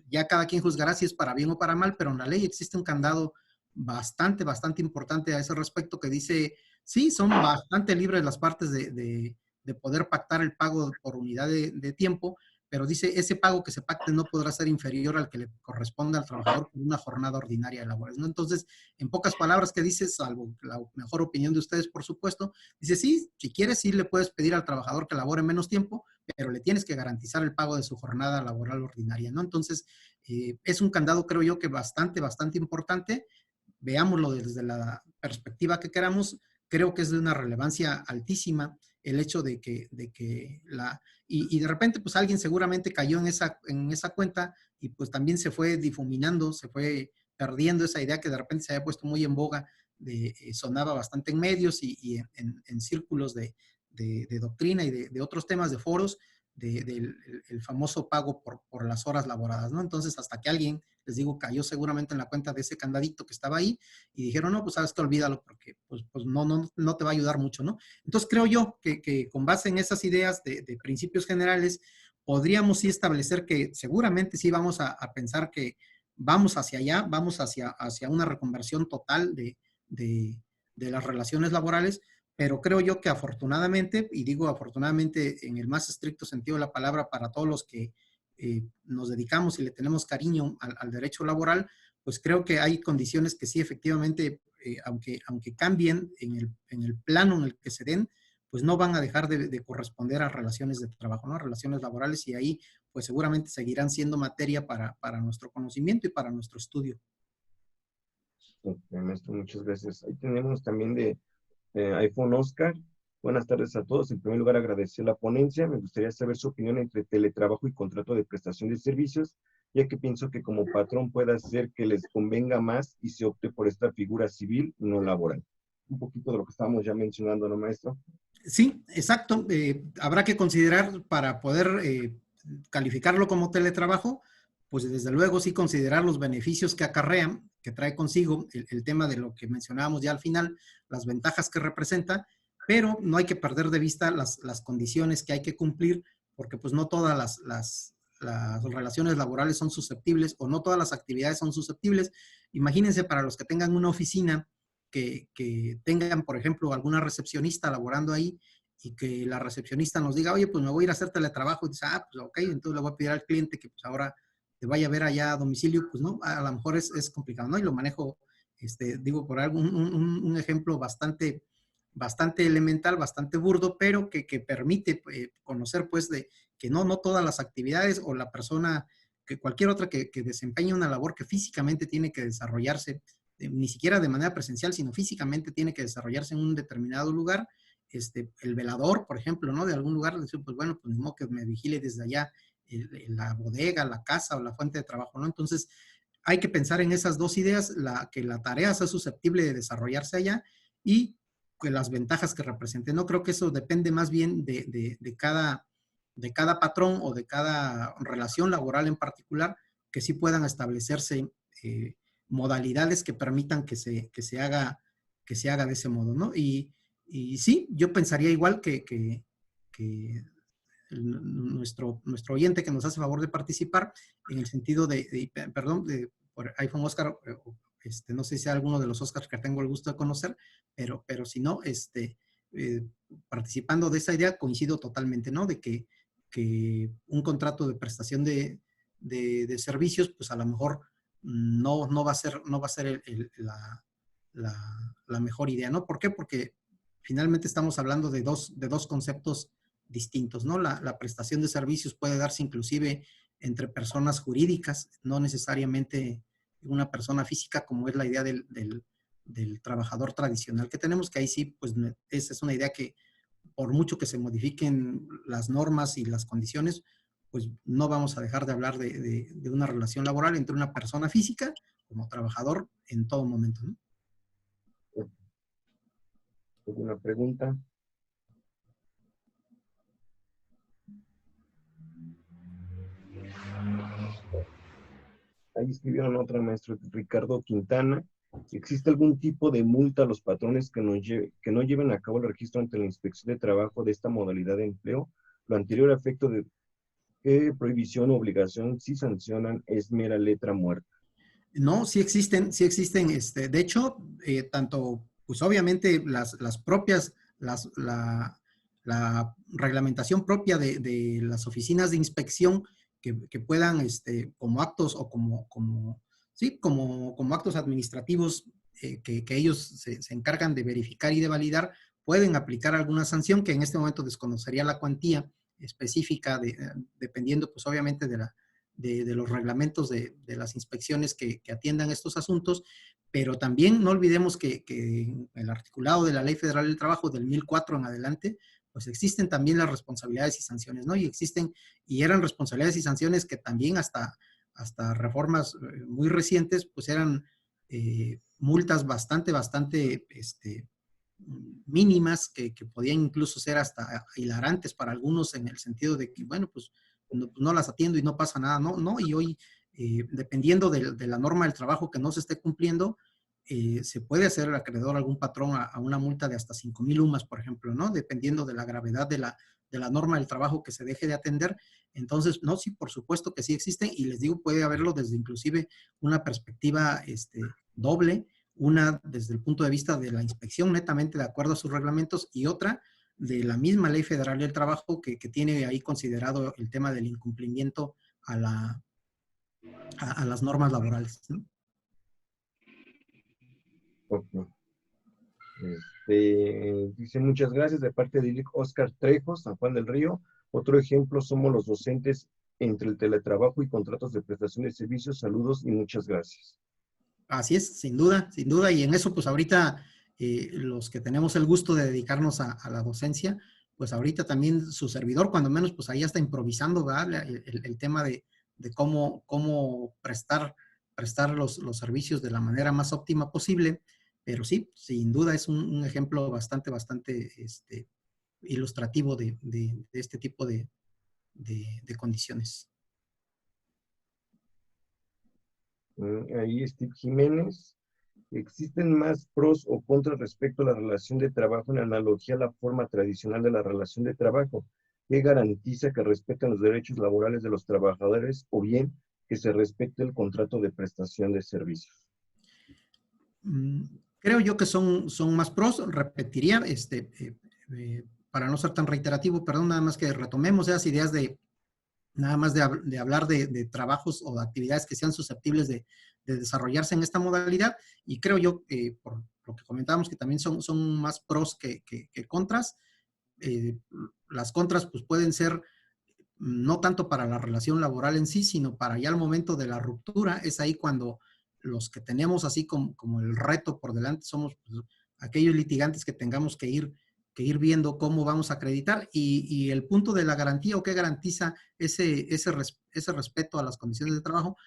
ya cada quien juzgará si es para bien o para mal, pero en la ley existe un candado bastante importante a ese respecto que dice, sí, son bastante libres las partes de poder pactar el pago por unidad de tiempo, pero dice, ese pago que se pacte no podrá ser inferior al que le corresponde al trabajador por una jornada ordinaria de labores, ¿no? Entonces, en pocas palabras, ¿qué dice? Salvo la mejor opinión de ustedes, por supuesto, dice, sí, si quieres, sí le puedes pedir al trabajador que labore menos tiempo, pero le tienes que garantizar el pago de su jornada laboral ordinaria, ¿no? Entonces, es un candado, creo yo, que bastante importante. Veámoslo desde la perspectiva que queramos, creo que es de una relevancia altísima el hecho de que y de repente pues alguien seguramente cayó en esa cuenta y pues también se fue difuminando, se fue perdiendo esa idea que de repente se había puesto muy en boga, sonaba bastante en medios y en círculos de doctrina y de otros temas de foros, del el famoso pago por las horas laboradas, ¿no? Entonces, hasta que alguien, les digo, cayó seguramente en la cuenta de ese candadito que estaba ahí y dijeron, no, pues sabes que olvídalo porque pues no te va a ayudar mucho, ¿no? Entonces, creo yo que con base en esas ideas de principios generales, podríamos sí establecer que seguramente sí vamos a pensar que vamos hacia allá, vamos hacia una reconversión total de las relaciones laborales, pero creo yo que afortunadamente, y digo afortunadamente en el más estricto sentido de la palabra para todos los que nos dedicamos y le tenemos cariño al derecho laboral, pues creo que hay condiciones que sí efectivamente, aunque cambien en el plano en el que se den, pues no van a dejar de corresponder a relaciones de trabajo, ¿no? A relaciones laborales, y ahí pues seguramente seguirán siendo materia para nuestro conocimiento y para nuestro estudio. Ok, maestro, muchas gracias. Ahí tenemos también de iPhone Oscar. Buenas tardes a todos. En primer lugar, agradecer la ponencia. Me gustaría saber su opinión entre teletrabajo y contrato de prestación de servicios, ya que pienso que como patrón puede hacer que les convenga más y se opte por esta figura civil y no laboral. Un poquito de lo que estábamos ya mencionando, ¿no, maestro? Sí, exacto. Habrá que considerar para poder calificarlo como teletrabajo, pues desde luego sí considerar los beneficios que acarrean, que trae consigo el tema de lo que mencionábamos ya al final, las ventajas que representa, pero no hay que perder de vista las condiciones que hay que cumplir, porque pues no todas las relaciones laborales son susceptibles o no todas las actividades son susceptibles. Imagínense para los que tengan una oficina, que tengan, por ejemplo, alguna recepcionista laborando ahí y que la recepcionista nos diga, oye, pues me voy a ir a hacer teletrabajo, y dice, pues ok, entonces le voy a pedir al cliente que pues ahora te vaya a ver allá a domicilio, pues no, a lo mejor es complicado, ¿no? Y lo manejo, digo, por algo, un ejemplo bastante elemental, bastante burdo, pero que permite conocer, pues, de que no todas las actividades o la persona, que cualquier otra que desempeñe una labor que físicamente tiene que desarrollarse, ni siquiera de manera presencial, sino físicamente tiene que desarrollarse en un determinado lugar. El velador, por ejemplo, ¿no? De algún lugar, decir, pues bueno, pues no que me vigile desde allá la bodega, la casa o la fuente de trabajo, ¿no? Entonces, hay que pensar en esas dos ideas, que la tarea sea susceptible de desarrollarse allá y que las ventajas que represente. No creo que eso depende más bien de cada patrón o de cada relación laboral en particular, que sí puedan establecerse modalidades que permitan que se haga de ese modo, ¿no? Y sí, yo pensaría igual que nuestro oyente que nos hace favor de participar, en el sentido perdón, por iPhone Oscar, no sé si hay alguno de los Oscars que tengo el gusto de conocer, pero si no, participando de esa idea, coincido totalmente, ¿no? De que un contrato de prestación de servicios, pues a lo mejor no va a ser la mejor idea, ¿no? ¿Por qué? Porque finalmente estamos hablando de dos conceptos distintos, ¿no? La prestación de servicios puede darse inclusive entre personas jurídicas, no necesariamente una persona física, como es la idea del trabajador tradicional que tenemos, que ahí sí, pues esa es una idea que por mucho que se modifiquen las normas y las condiciones, pues no vamos a dejar de hablar de una relación laboral entre una persona física como trabajador en todo momento, ¿no? ¿Alguna pregunta? Ahí escribieron otra, maestro Ricardo Quintana. ¿Existe algún tipo de multa a los patrones que no lleven a cabo el registro ante la inspección de trabajo de esta modalidad de empleo? Lo anterior a efecto de qué prohibición o obligación, si sancionan, es mera letra muerta. No, sí existen, de hecho, tanto, pues obviamente las propias, la reglamentación propia de las oficinas de inspección que puedan, como actos o sí, como actos administrativos que ellos se encargan de verificar y de validar, pueden aplicar alguna sanción que en este momento desconocería la cuantía específica, dependiendo pues obviamente de los reglamentos de las inspecciones que atiendan estos asuntos, pero también no olvidemos que el articulado de la Ley Federal del Trabajo del 2004 en adelante, pues existen también las responsabilidades y sanciones, ¿no? Y eran responsabilidades y sanciones que también hasta reformas muy recientes, pues eran multas bastante mínimas que podían incluso ser hasta hilarantes para algunos en el sentido de que, bueno, pues no las atiendo y no pasa nada, ¿no? Y hoy, dependiendo de la norma del trabajo que no se esté cumpliendo, se puede hacer acreedor a algún patrón a una multa de hasta 5,000 UMAS, por ejemplo, ¿no? Dependiendo de la gravedad de la norma del trabajo que se deje de atender. Entonces, no, sí, por supuesto que sí existen y les digo, puede haberlo desde inclusive una perspectiva doble, una desde el punto de vista de la inspección netamente de acuerdo a sus reglamentos y otra de la misma Ley Federal del Trabajo que tiene ahí considerado el tema del incumplimiento a las normas laborales, ¿no? Okay. Dice muchas gracias de parte de Oscar Trejo, San Juan del Río. Otro ejemplo somos los docentes entre el teletrabajo y contratos de prestación de servicios. Saludos y muchas gracias. Así es, sin duda, y en eso pues ahorita los que tenemos el gusto de dedicarnos a la docencia, pues ahorita también su servidor, cuando menos, pues ahí está improvisando, ¿verdad? El tema de cómo prestar los servicios de la manera más óptima posible, pero sí, sin duda es un ejemplo bastante ilustrativo de este tipo de condiciones. Ahí Steve Jiménez. ¿Existen más pros o contras respecto a la relación de trabajo en analogía a la forma tradicional de la relación de trabajo? ¿Qué garantiza que respeten los derechos laborales de los trabajadores o bien que se respete el contrato de prestación de servicios? Creo yo que son más pros, repetiría, para no ser tan reiterativo, perdón, nada más que retomemos esas ideas nada más de hablar de trabajos o de actividades que sean susceptibles de desarrollarse en esta modalidad, y creo yo, por lo que comentábamos, que también son más pros que contras. Las contras pues pueden ser no tanto para la relación laboral en sí, sino para ya el momento de la ruptura. Es ahí cuando los que tenemos así como el reto por delante somos pues, aquellos litigantes que tengamos que ir viendo cómo vamos a acreditar, y el punto de la garantía o qué garantiza ese respeto a las condiciones de trabajo,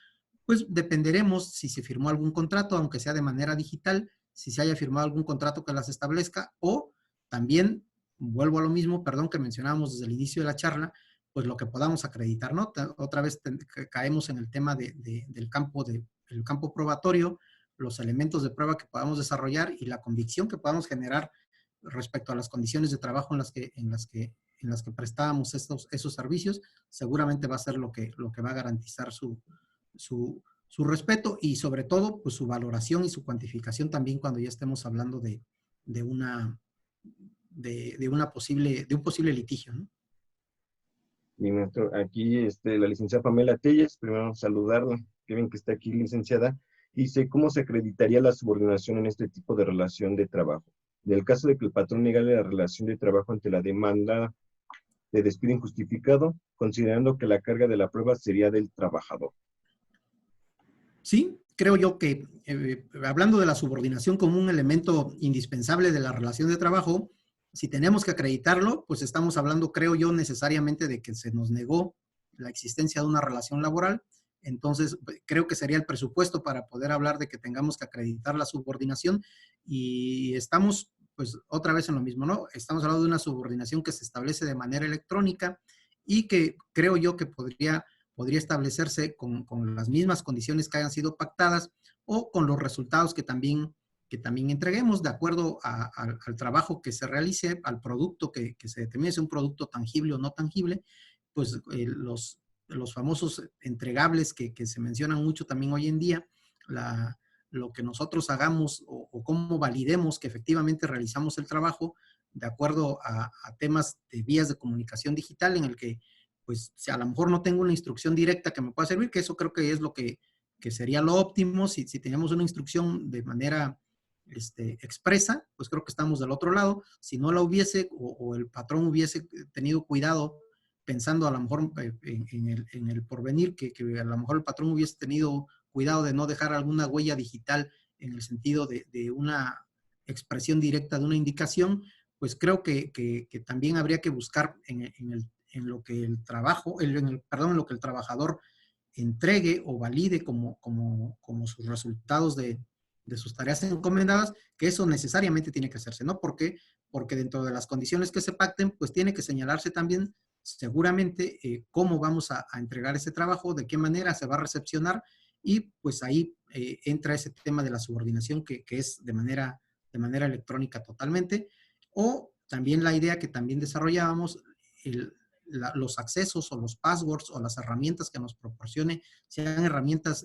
pues dependeremos si se firmó algún contrato, aunque sea de manera digital, si se haya firmado algún contrato que las establezca, o también, vuelvo a lo mismo, perdón, que mencionábamos desde el inicio de la charla, pues lo que podamos acreditar, ¿no? Otra vez caemos en el tema del campo probatorio, los elementos de prueba que podamos desarrollar y la convicción que podamos generar respecto a las condiciones de trabajo en las que prestábamos esos servicios, seguramente va a ser lo que va a garantizar su respeto y sobre todo pues su valoración y su cuantificación también cuando ya estemos hablando de un posible litigio, ¿no? Y aquí la licenciada Pamela Telles, primero saludarla, qué bien que está aquí, licenciada. Dice, ¿cómo se acreditaría la subordinación en este tipo de relación de trabajo? En el caso de que el patrón negale la relación de trabajo ante la demanda de despido injustificado, considerando que la carga de la prueba sería del trabajador. Sí, creo yo que hablando de la subordinación como un elemento indispensable de la relación de trabajo, si tenemos que acreditarlo, pues estamos hablando, creo yo, necesariamente de que se nos negó la existencia de una relación laboral. Entonces, creo que sería el presupuesto para poder hablar de que tengamos que acreditar la subordinación, y estamos, pues, otra vez en lo mismo, ¿no? Estamos hablando de una subordinación que se establece de manera electrónica y que creo yo que podría establecerse con las mismas condiciones que hayan sido pactadas o con los resultados que también entreguemos de acuerdo al trabajo que se realice, al producto que se determine, si es un producto tangible o no tangible, pues los famosos entregables que se mencionan mucho también hoy en día, lo que nosotros hagamos o cómo validemos que efectivamente realizamos el trabajo de acuerdo a temas de vías de comunicación digital en el que pues si a lo mejor no tengo una instrucción directa que me pueda servir, que eso creo que es lo que sería lo óptimo, si tenemos una instrucción de manera expresa, pues creo que estamos del otro lado. Si no la hubiese o el patrón hubiese tenido cuidado, pensando a lo mejor en el porvenir, que a lo mejor el patrón hubiese tenido cuidado de no dejar alguna huella digital en el sentido de una expresión directa de una indicación, pues creo que también habría que buscar en lo que el trabajador entregue o valide como sus resultados de sus tareas encomendadas, que eso necesariamente tiene que hacerse, ¿no? ¿Por qué? Porque dentro de las condiciones que se pacten, pues tiene que señalarse también seguramente cómo vamos a entregar ese trabajo, de qué manera se va a recepcionar, y pues ahí entra ese tema de la subordinación que es de manera electrónica totalmente, o también la idea que también desarrollábamos, los accesos o los passwords o las herramientas que nos proporcione, sean herramientas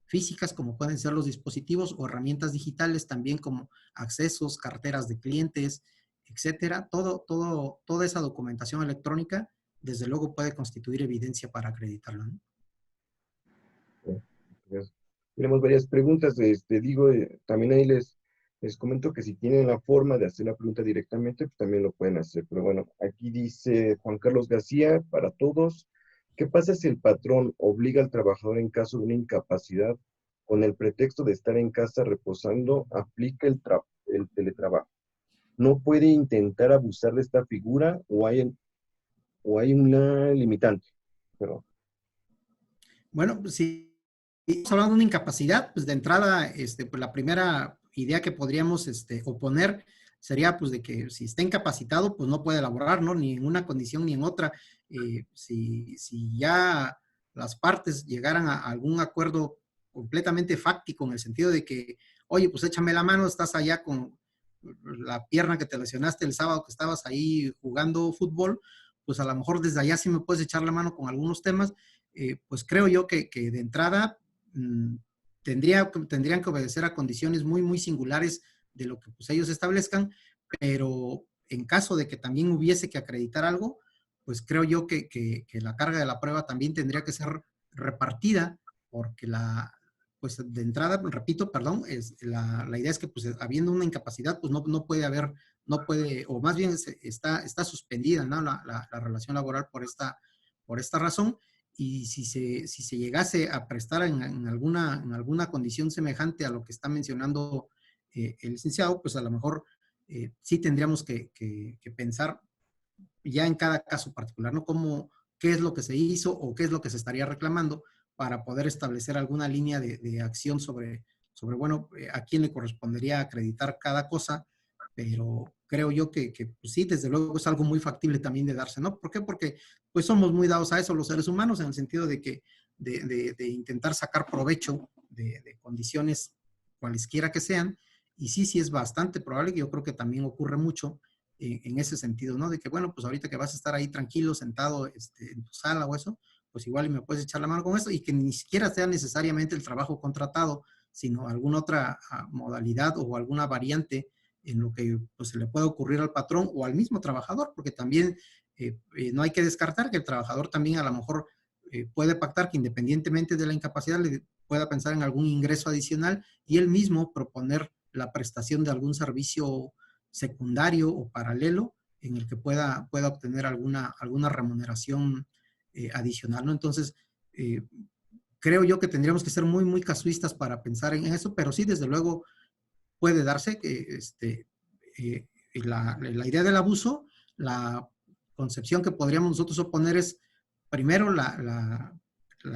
físicas como pueden ser los dispositivos o herramientas digitales también como accesos, carteras de clientes, etcétera. Toda esa documentación electrónica desde luego puede constituir evidencia para acreditarlo, ¿no? Tenemos varias preguntas, también ahí les comento que si tienen la forma de hacer la pregunta directamente, pues también lo pueden hacer. Pero bueno, aquí dice Juan Carlos García, para todos, ¿qué pasa si el patrón obliga al trabajador en caso de una incapacidad con el pretexto de estar en casa reposando, aplica el teletrabajo. No puede intentar abusar de esta figura o hay una limitante. Pero, Bueno, pues si estamos hablando de una incapacidad, pues de entrada, pues la primera idea que podríamos oponer sería pues de que si está incapacitado, pues no puede laborar, ¿no? Ni en una condición ni en otra. Si ya las partes llegaran a algún acuerdo completamente fáctico en el sentido de que, oye, pues échame la mano, estás allá con la pierna que te lesionaste el sábado que estabas ahí jugando fútbol, pues a lo mejor desde allá sí me puedes echar la mano con algunos temas, pues creo yo que de entrada tendrían que obedecer a condiciones muy, muy singulares de lo que pues, ellos establezcan, pero en caso de que también hubiese que acreditar algo, pues creo yo que la carga de la prueba también tendría que ser repartida, porque pues de entrada, repito, perdón, la idea es que pues habiendo una incapacidad, pues no puede haber, no puede, o más bien está suspendida, ¿no? La relación laboral por esta razón, y si se llegase a prestar en alguna condición semejante a lo que está mencionando el licenciado, pues a lo mejor sí tendríamos que pensar ya en cada caso particular, ¿no? Qué es lo que se hizo o qué es lo que se estaría reclamando para poder establecer alguna línea de acción sobre bueno, a quién le correspondería acreditar cada cosa, pero creo yo que pues sí, desde luego es algo muy factible también de darse, ¿no? ¿Por qué? Porque pues somos muy dados a eso los seres humanos, en el sentido de que de intentar sacar provecho de condiciones cualesquiera que sean, y sí es bastante probable, que yo creo que también ocurre mucho en ese sentido, ¿no? De que, bueno, pues ahorita que vas a estar ahí tranquilo, sentado en tu sala o eso, pues igual y me puedes echar la mano con eso, y que ni siquiera sea necesariamente el trabajo contratado, sino alguna otra modalidad o alguna variante en lo que pues, se le pueda ocurrir al patrón o al mismo trabajador, porque también no hay que descartar que el trabajador también a lo mejor puede pactar que independientemente de la incapacidad le pueda pensar en algún ingreso adicional y él mismo proponer la prestación de algún servicio secundario o paralelo en el que pueda obtener alguna remuneración adicional, ¿no? Entonces, creo yo que tendríamos que ser muy, muy casuistas para pensar en eso, pero sí, desde luego, puede darse que la idea del abuso, la concepción que podríamos nosotros oponer es, primero, la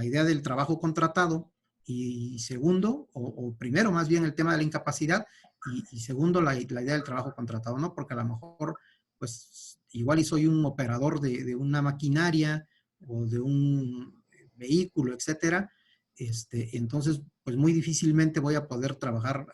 idea del trabajo contratado, y segundo, o primero más bien el tema de la incapacidad, y segundo la idea del trabajo contratado, ¿no? Porque a lo mejor, pues, igual y soy un operador de una maquinaria o de un vehículo, etcétera, entonces, pues muy difícilmente voy a poder trabajar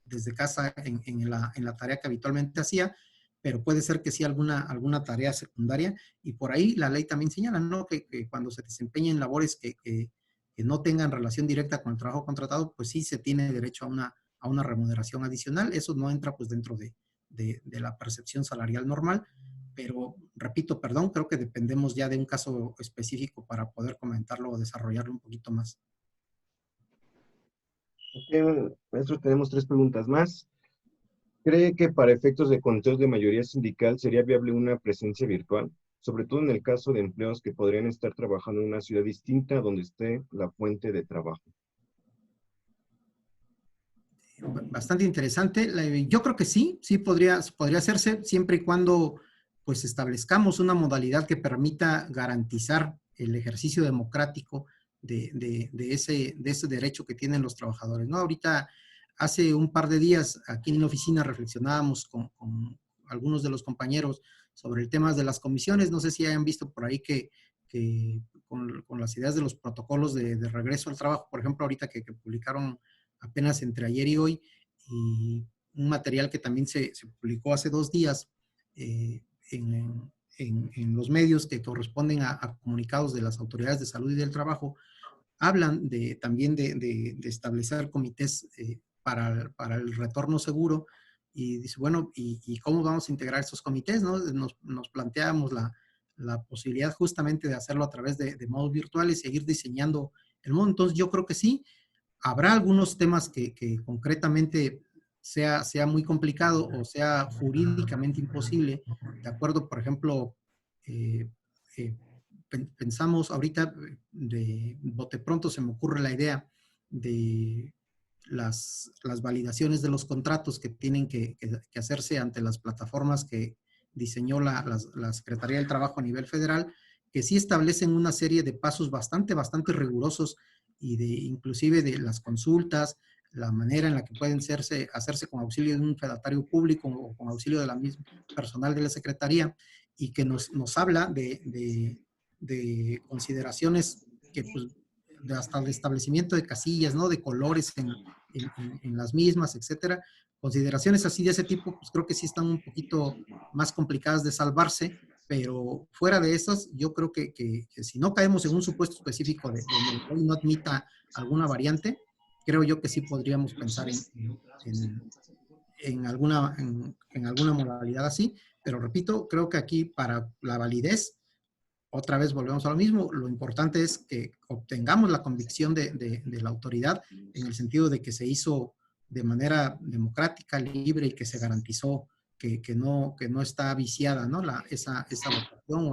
desde casa en la tarea que habitualmente hacía, pero puede ser que sí alguna tarea secundaria, y por ahí la ley también señala, ¿no? Que cuando se desempeñen labores que no tengan relación directa con el trabajo contratado, pues sí se tiene derecho a una remuneración adicional. Eso no entra pues dentro de la percepción salarial normal, pero repito, perdón, creo que dependemos ya de un caso específico para poder comentarlo o desarrollarlo un poquito más. ok, maestro, tenemos 3 preguntas más. ¿Cree que para efectos de control de mayoría sindical sería viable una presencia virtual? Sobre todo en el caso de empleados que podrían estar trabajando en una ciudad distinta donde esté la fuente de trabajo. Bastante interesante. Yo creo que sí podría hacerse siempre y cuando pues establezcamos una modalidad que permita garantizar el ejercicio democrático de ese derecho que tienen los trabajadores, ¿no? Ahorita, hace un par de días, aquí en la oficina reflexionábamos con algunos de los compañeros sobre el tema de las comisiones. No sé si hayan visto por ahí que con las ideas de los protocolos de regreso al trabajo, por ejemplo, ahorita que publicaron apenas entre ayer y hoy, y un material que también se publicó hace 2 días en los medios que corresponden a comunicados de las autoridades de salud y del trabajo, hablan también de establecer comités para el retorno seguro, y dice, bueno, ¿y cómo vamos a integrar estos comités? ¿No? Nos planteamos la posibilidad justamente de hacerlo a través de modos virtuales, seguir diseñando el modo. Entonces, yo creo que sí, habrá algunos temas que concretamente sea muy complicado o sea jurídicamente imposible, de acuerdo, por ejemplo, eh, eh, pensamos ahorita, de bote pronto se me ocurre la idea las validaciones de los contratos que tienen que hacerse ante las plataformas que diseñó la Secretaría del Trabajo a nivel federal, que sí establecen una serie de pasos bastante rigurosos y inclusive de las consultas, la manera en la que pueden hacerse con auxilio de un fedatario público o con auxilio de la misma personal de la Secretaría, y que nos habla de consideraciones que pues hasta el establecimiento de casillas, ¿no? De colores en las mismas, etcétera. Consideraciones así de ese tipo, pues creo que sí están un poquito más complicadas de salvarse, pero fuera de esas, yo creo que si no caemos en un supuesto específico de donde la ley no admita alguna variante, creo yo que sí podríamos pensar en alguna modalidad así, pero repito, creo que aquí para la validez, otra vez volvemos a lo mismo, lo importante es que obtengamos la convicción de la autoridad en el sentido de que se hizo de manera democrática, libre, y que se garantizó que no está viciada, ¿no? Esa votación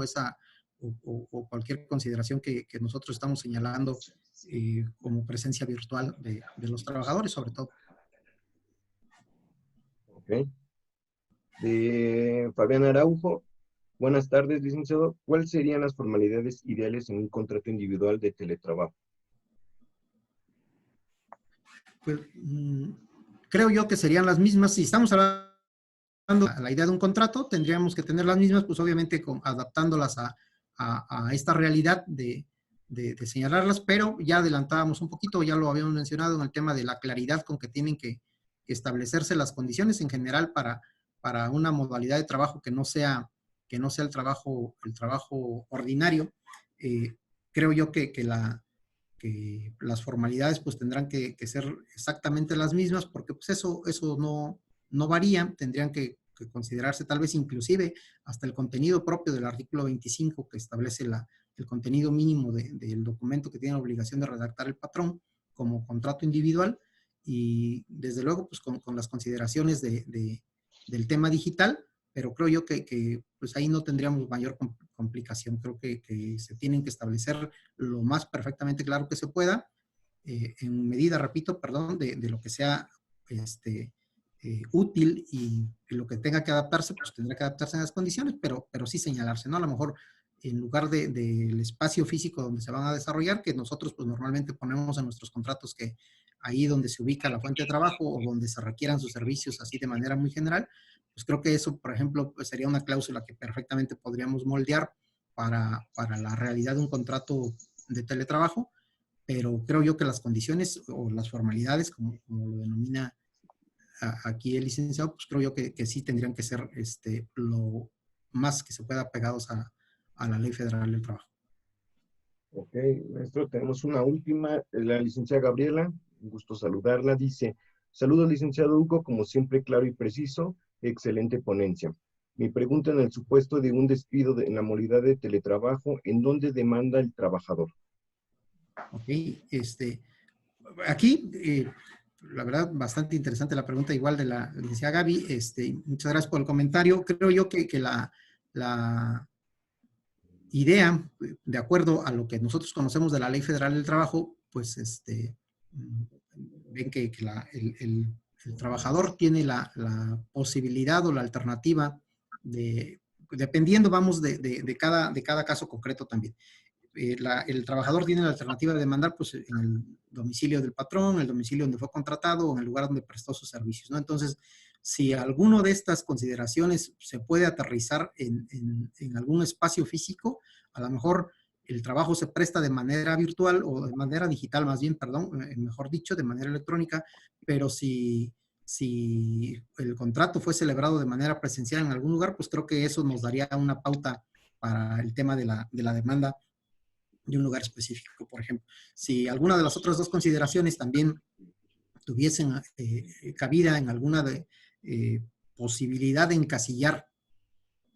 o cualquier consideración que nosotros estamos señalando como presencia virtual de los trabajadores, sobre todo. Ok. De Fabián Araujo. Buenas tardes, licenciado. ¿Cuáles serían las formalidades ideales en un contrato individual de teletrabajo? Pues creo yo que serían las mismas. Si estamos hablando de la idea de un contrato, tendríamos que tener las mismas, pues obviamente adaptándolas a esta realidad de señalarlas, pero ya adelantábamos un poquito, ya lo habíamos mencionado en el tema de la claridad con que tienen que establecerse las condiciones en general para una modalidad de trabajo que no sea el trabajo ordinario. Creo yo que las formalidades pues tendrán que ser exactamente las mismas, porque pues eso no varía. Tendrían que considerarse tal vez inclusive hasta el contenido propio del artículo 25, que establece el contenido mínimo del documento que tiene la obligación de redactar el patrón como contrato individual, y desde luego pues con las consideraciones del tema digital, pero creo yo que pues ahí no tendríamos mayor complicación. Creo que se tienen que establecer lo más perfectamente claro que se pueda, en medida, repito, perdón, de lo que sea útil, y lo que tenga que adaptarse, pues tendrá que adaptarse a las condiciones, pero sí señalarse, ¿no? A lo mejor en lugar del espacio físico donde se van a desarrollar, que nosotros pues normalmente ponemos en nuestros contratos que ahí donde se ubica la fuente de trabajo o donde se requieran sus servicios así de manera muy general, pues creo que eso, por ejemplo, pues sería una cláusula que perfectamente podríamos moldear para la realidad de un contrato de teletrabajo, pero creo yo que las condiciones o las formalidades, como lo denomina aquí el licenciado, pues creo yo que sí tendrían que ser lo más que se pueda pegados a la Ley Federal del Trabajo. Ok, maestro, tenemos una última, la licenciada Gabriela, un gusto saludarla, dice: saludos, licenciado Hugo, como siempre claro y preciso, excelente ponencia. Mi pregunta: en el supuesto de un despido en la modalidad de teletrabajo, ¿en dónde demanda el trabajador? Ok, aquí, la verdad, bastante interesante la pregunta, igual de la licenciada Gaby. Muchas gracias por el comentario. Creo yo que la idea, de acuerdo a lo que nosotros conocemos de la Ley Federal del Trabajo, pues ven que el trabajador tiene la posibilidad o la alternativa dependiendo, vamos, de cada caso concreto también. El trabajador tiene la alternativa de demandar pues en el domicilio del patrón, el domicilio donde fue contratado o en el lugar donde prestó sus servicios, ¿no? Entonces, si alguno de estas consideraciones se puede aterrizar en algún espacio físico, a lo mejor el trabajo se presta de manera virtual o de manera digital, más bien, perdón, mejor dicho, de manera electrónica, pero si el contrato fue celebrado de manera presencial en algún lugar, pues creo que eso nos daría una pauta para el tema de la demanda de un lugar específico. Por ejemplo, si alguna de las otras dos consideraciones también tuviesen cabida en alguna posibilidad de encasillar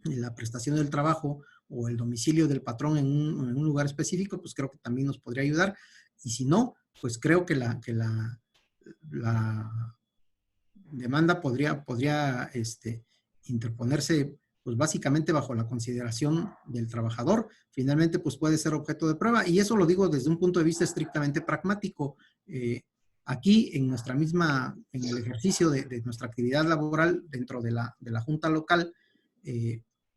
la prestación del trabajo o el domicilio del patrón en un lugar específico, pues creo que también nos podría ayudar. Y si no, pues creo que la demanda podría interponerse pues básicamente bajo la consideración del trabajador. Finalmente pues puede ser objeto de prueba, y eso lo digo desde un punto de vista estrictamente pragmático. Aquí, en el ejercicio de nuestra actividad laboral dentro de la junta local,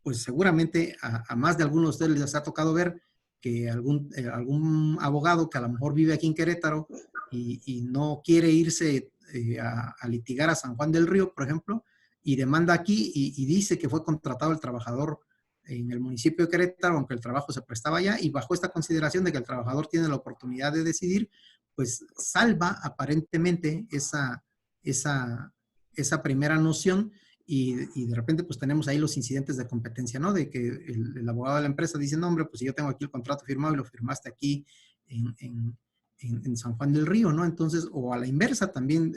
pues seguramente a más de algunos de ustedes les ha tocado ver que algún abogado que a lo mejor vive aquí en Querétaro y no quiere irse a litigar a San Juan del Río, por ejemplo, y demanda aquí y dice que fue contratado el trabajador en el municipio de Querétaro, aunque el trabajo se prestaba allá, y bajo esta consideración de que el trabajador tiene la oportunidad de decidir, pues salva aparentemente esa primera noción y de repente pues tenemos ahí los incidentes de competencia, ¿no? De que el abogado de la empresa dice, no hombre, pues si yo tengo aquí el contrato firmado y lo firmaste aquí en San Juan del Río, ¿no? Entonces, o a la inversa también,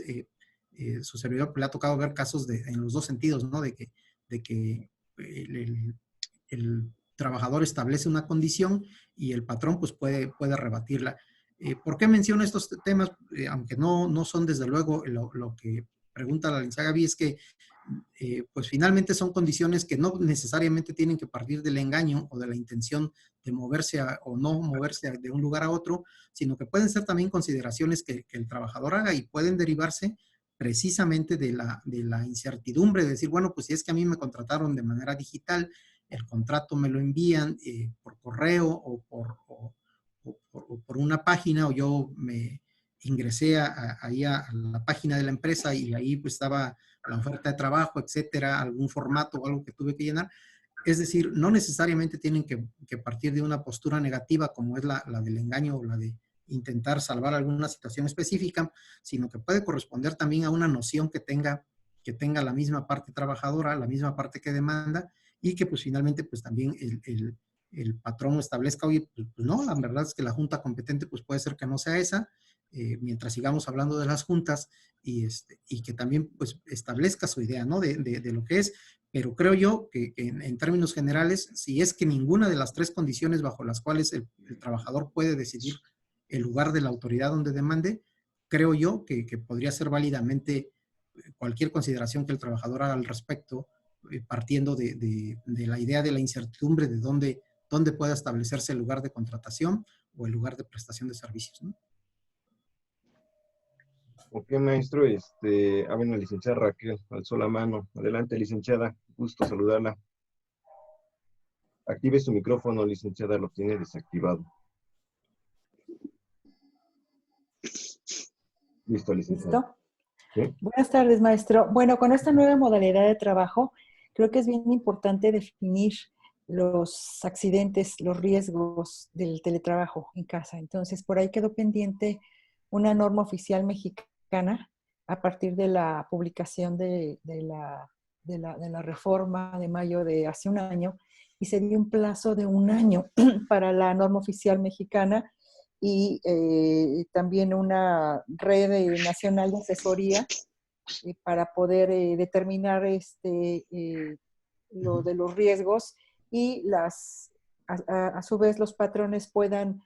su servidor le ha tocado ver casos en los dos sentidos, ¿no? De que el trabajador establece una condición y el patrón pues puede rebatirla. ¿Por qué menciono estos temas? Aunque no son desde luego lo que pregunta la licenciada Gaby, es que pues finalmente son condiciones que no necesariamente tienen que partir del engaño o de la intención de moverse o no moverse de un lugar a otro, sino que pueden ser también consideraciones que el trabajador haga y pueden derivarse precisamente de la incertidumbre de decir, bueno, pues si es que a mí me contrataron de manera digital, el contrato me lo envían por correo o por una página, o yo me ingresé ahí a la página de la empresa y ahí pues estaba la oferta de trabajo, etcétera, algún formato o algo que tuve que llenar. Es decir, no necesariamente tienen que partir de una postura negativa como es la del engaño o la de intentar salvar alguna situación específica, sino que puede corresponder también a una noción que tenga la misma parte trabajadora, la misma parte que demanda, y que pues finalmente pues también el patrón establezca, oye, pues no, la verdad es que la junta competente pues puede ser que no sea esa, mientras sigamos hablando de las juntas y que también pues establezca su idea, ¿no? De lo que es, pero creo yo que en términos generales, si es que ninguna de las tres condiciones bajo las cuales el trabajador puede decidir el lugar de la autoridad donde demande, creo yo que podría ser válidamente cualquier consideración que el trabajador haga al respecto, partiendo de la idea de la incertidumbre de dónde pueda establecerse el lugar de contratación o el lugar de prestación de servicios, ¿no? Ok, maestro, la licenciada Raquel, alzó la mano. Adelante, licenciada, gusto saludarla. Active su micrófono, licenciada, lo tiene desactivado. Listo, licenciada. ¿Listo? ¿Sí? Buenas tardes, maestro. Bueno, con esta nueva modalidad de trabajo, creo que es bien importante definir los accidentes, los riesgos del teletrabajo en casa. Entonces, por ahí quedó pendiente una norma oficial mexicana a partir de la publicación de la reforma de mayo de hace un año, y se dio un plazo de un año para la norma oficial mexicana y también una red nacional de asesoría para poder determinar lo de los riesgos y a su vez los patrones puedan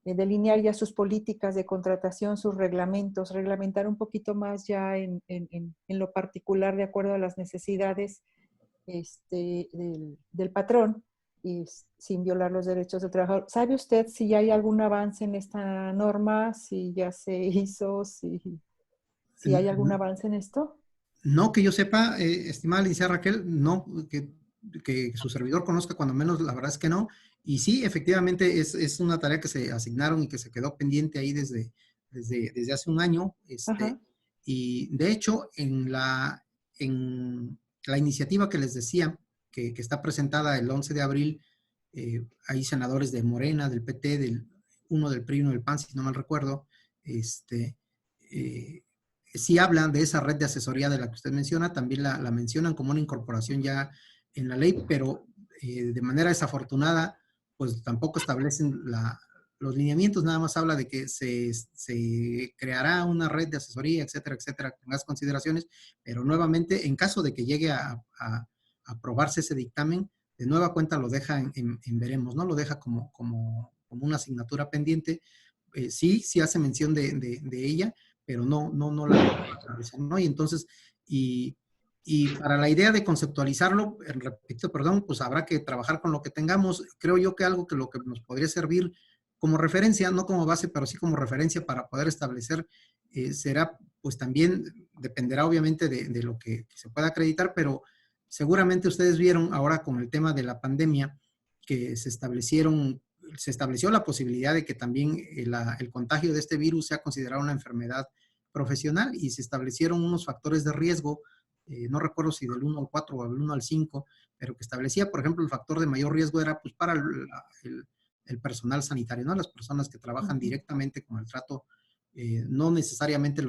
delinear ya sus políticas de contratación, sus reglamentos, reglamentar un poquito más ya en lo particular de acuerdo a las necesidades del patrón y sin violar los derechos del trabajador. ¿Sabe usted si ya hay algún avance en esta norma? ¿Si ya se hizo? ¿Si hay algún avance en esto? No que yo sepa, estimada licenciada Raquel, no que su servidor conozca, cuando menos la verdad es que no. Y sí, efectivamente es una tarea que se asignaron y que se quedó pendiente ahí desde hace un año. Y de hecho, en la iniciativa que les decía, que está presentada el 11 de abril, hay senadores de Morena, del PT, uno del PRI, uno del PAN, si no mal recuerdo, sí hablan de esa red de asesoría de la que usted menciona, también la mencionan como una incorporación ya en la ley, pero de manera desafortunada, pues tampoco establecen los lineamientos, nada más habla de que se creará una red de asesoría, etcétera, etcétera, con las consideraciones, pero nuevamente, en caso de que llegue a aprobarse ese dictamen, de nueva cuenta lo deja en veremos, ¿no? Lo deja como una asignatura pendiente. Sí hace mención de ella, pero no la establece, ¿no? Y entonces, y para la idea de conceptualizarlo, repito, perdón, pues habrá que trabajar con lo que tengamos. Creo yo que algo que lo que nos podría servir como referencia, no como base, pero sí como referencia para poder establecer será, pues también dependerá obviamente de lo que se pueda acreditar, pero seguramente ustedes vieron ahora con el tema de la pandemia que se estableció la posibilidad de que también el contagio de este virus sea considerado una enfermedad profesional y se establecieron unos factores de riesgo, no recuerdo si del 1 al 4 o del 1 al 5, pero que establecía, por ejemplo, el factor de mayor riesgo era pues para el personal sanitario, ¿no? Las personas que trabajan directamente con el trato, no necesariamente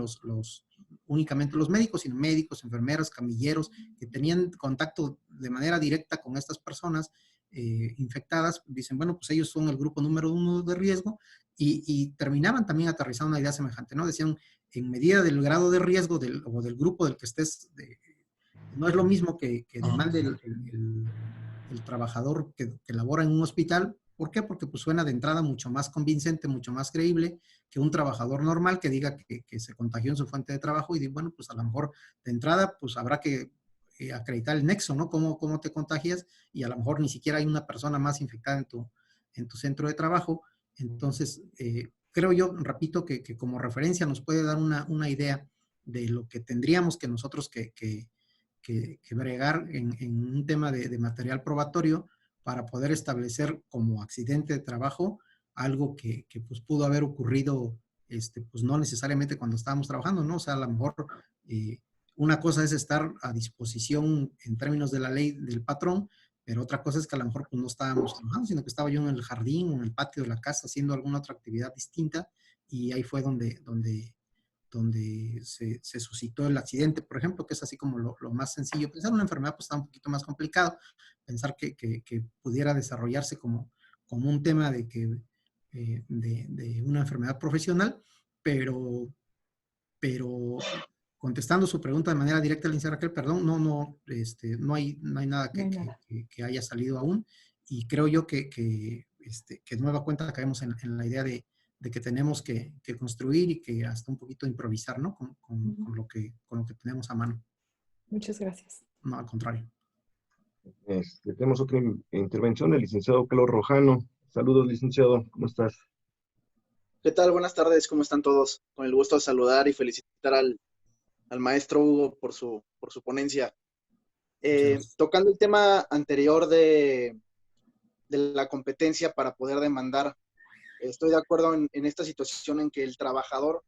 únicamente los médicos, sino médicos, enfermeras, camilleros, que tenían contacto de manera directa con estas personas infectadas, dicen, bueno, pues ellos son el grupo número 1 de riesgo y terminaban también aterrizando una idea semejante, ¿no? Decían, en medida del grado de riesgo o del grupo del que estés, no es lo mismo que demande el trabajador que labora en un hospital. ¿Por qué? Porque pues suena de entrada mucho más convincente, mucho más creíble que un trabajador normal que diga que se contagió en su fuente de trabajo y bueno, pues a lo mejor de entrada pues habrá que acreditar el nexo, ¿no? ¿Cómo te contagias? Y a lo mejor ni siquiera hay una persona más infectada en tu centro de trabajo. Entonces, creo yo, repito, que como referencia nos puede dar una idea de lo que tendríamos que nosotros que bregar en un tema de material probatorio para poder establecer como accidente de trabajo algo que pues pudo haber ocurrido, pues no necesariamente cuando estábamos trabajando, ¿no? O sea, a lo mejor una cosa es estar a disposición en términos de la ley del patrón, pero otra cosa es que a lo mejor pues no estábamos trabajando, sino que estaba yo en el jardín o en el patio de la casa haciendo alguna otra actividad distinta y ahí fue donde se suscitó el accidente, por ejemplo, que es así como lo más sencillo. Pensar en una enfermedad pues está un poquito más complicado, pensar que pudiera desarrollarse como un tema de una enfermedad profesional, pero contestando su pregunta de manera directa, licenciada Raquel, perdón, no hay nada No hay nada. que haya salido aún y creo yo que de nueva cuenta caemos en la idea de que tenemos que construir y que hasta un poquito improvisar, ¿no? Con lo que tenemos a mano. Muchas gracias. No, al contrario. Tenemos otra intervención del licenciado Carlos Rojano. Saludos, licenciado, ¿cómo estás? ¿Qué tal? Buenas tardes, ¿cómo están todos? Con el gusto de saludar y felicitar al maestro Hugo por su ponencia. Tocando el tema anterior de la competencia para poder demandar, estoy de acuerdo en esta situación en que el trabajador,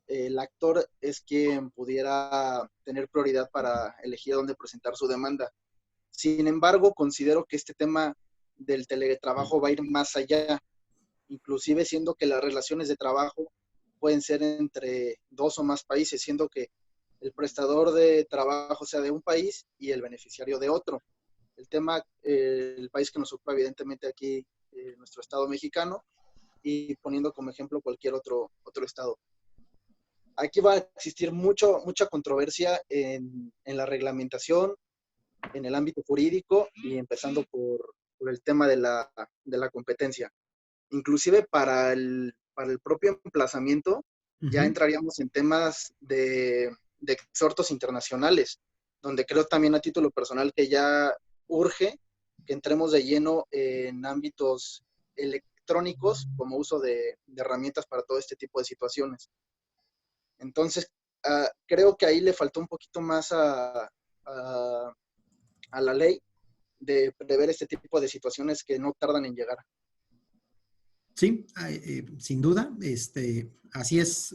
el actor, es quien pudiera tener prioridad para elegir dónde presentar su demanda. Sin embargo, considero que este tema del teletrabajo va a ir más allá, inclusive siendo que las relaciones de trabajo pueden ser entre 2 o más países, siendo que el prestador de trabajo sea de un país y el beneficiario de otro. El tema, el país que nos ocupa evidentemente aquí, nuestro estado mexicano, y poniendo como ejemplo cualquier otro estado. Aquí va a existir mucha controversia en la reglamentación, en el ámbito jurídico y empezando por el tema de la competencia. Inclusive para el propio emplazamiento, ya entraríamos en temas de exhortos internacionales, donde creo también a título personal que ya urge que entremos de lleno en ámbitos electrónicos como uso de herramientas para todo este tipo de situaciones. Entonces, creo que ahí le faltó un poquito más a la ley de prever este tipo de situaciones que no tardan en llegar. Sí, sin duda, así es,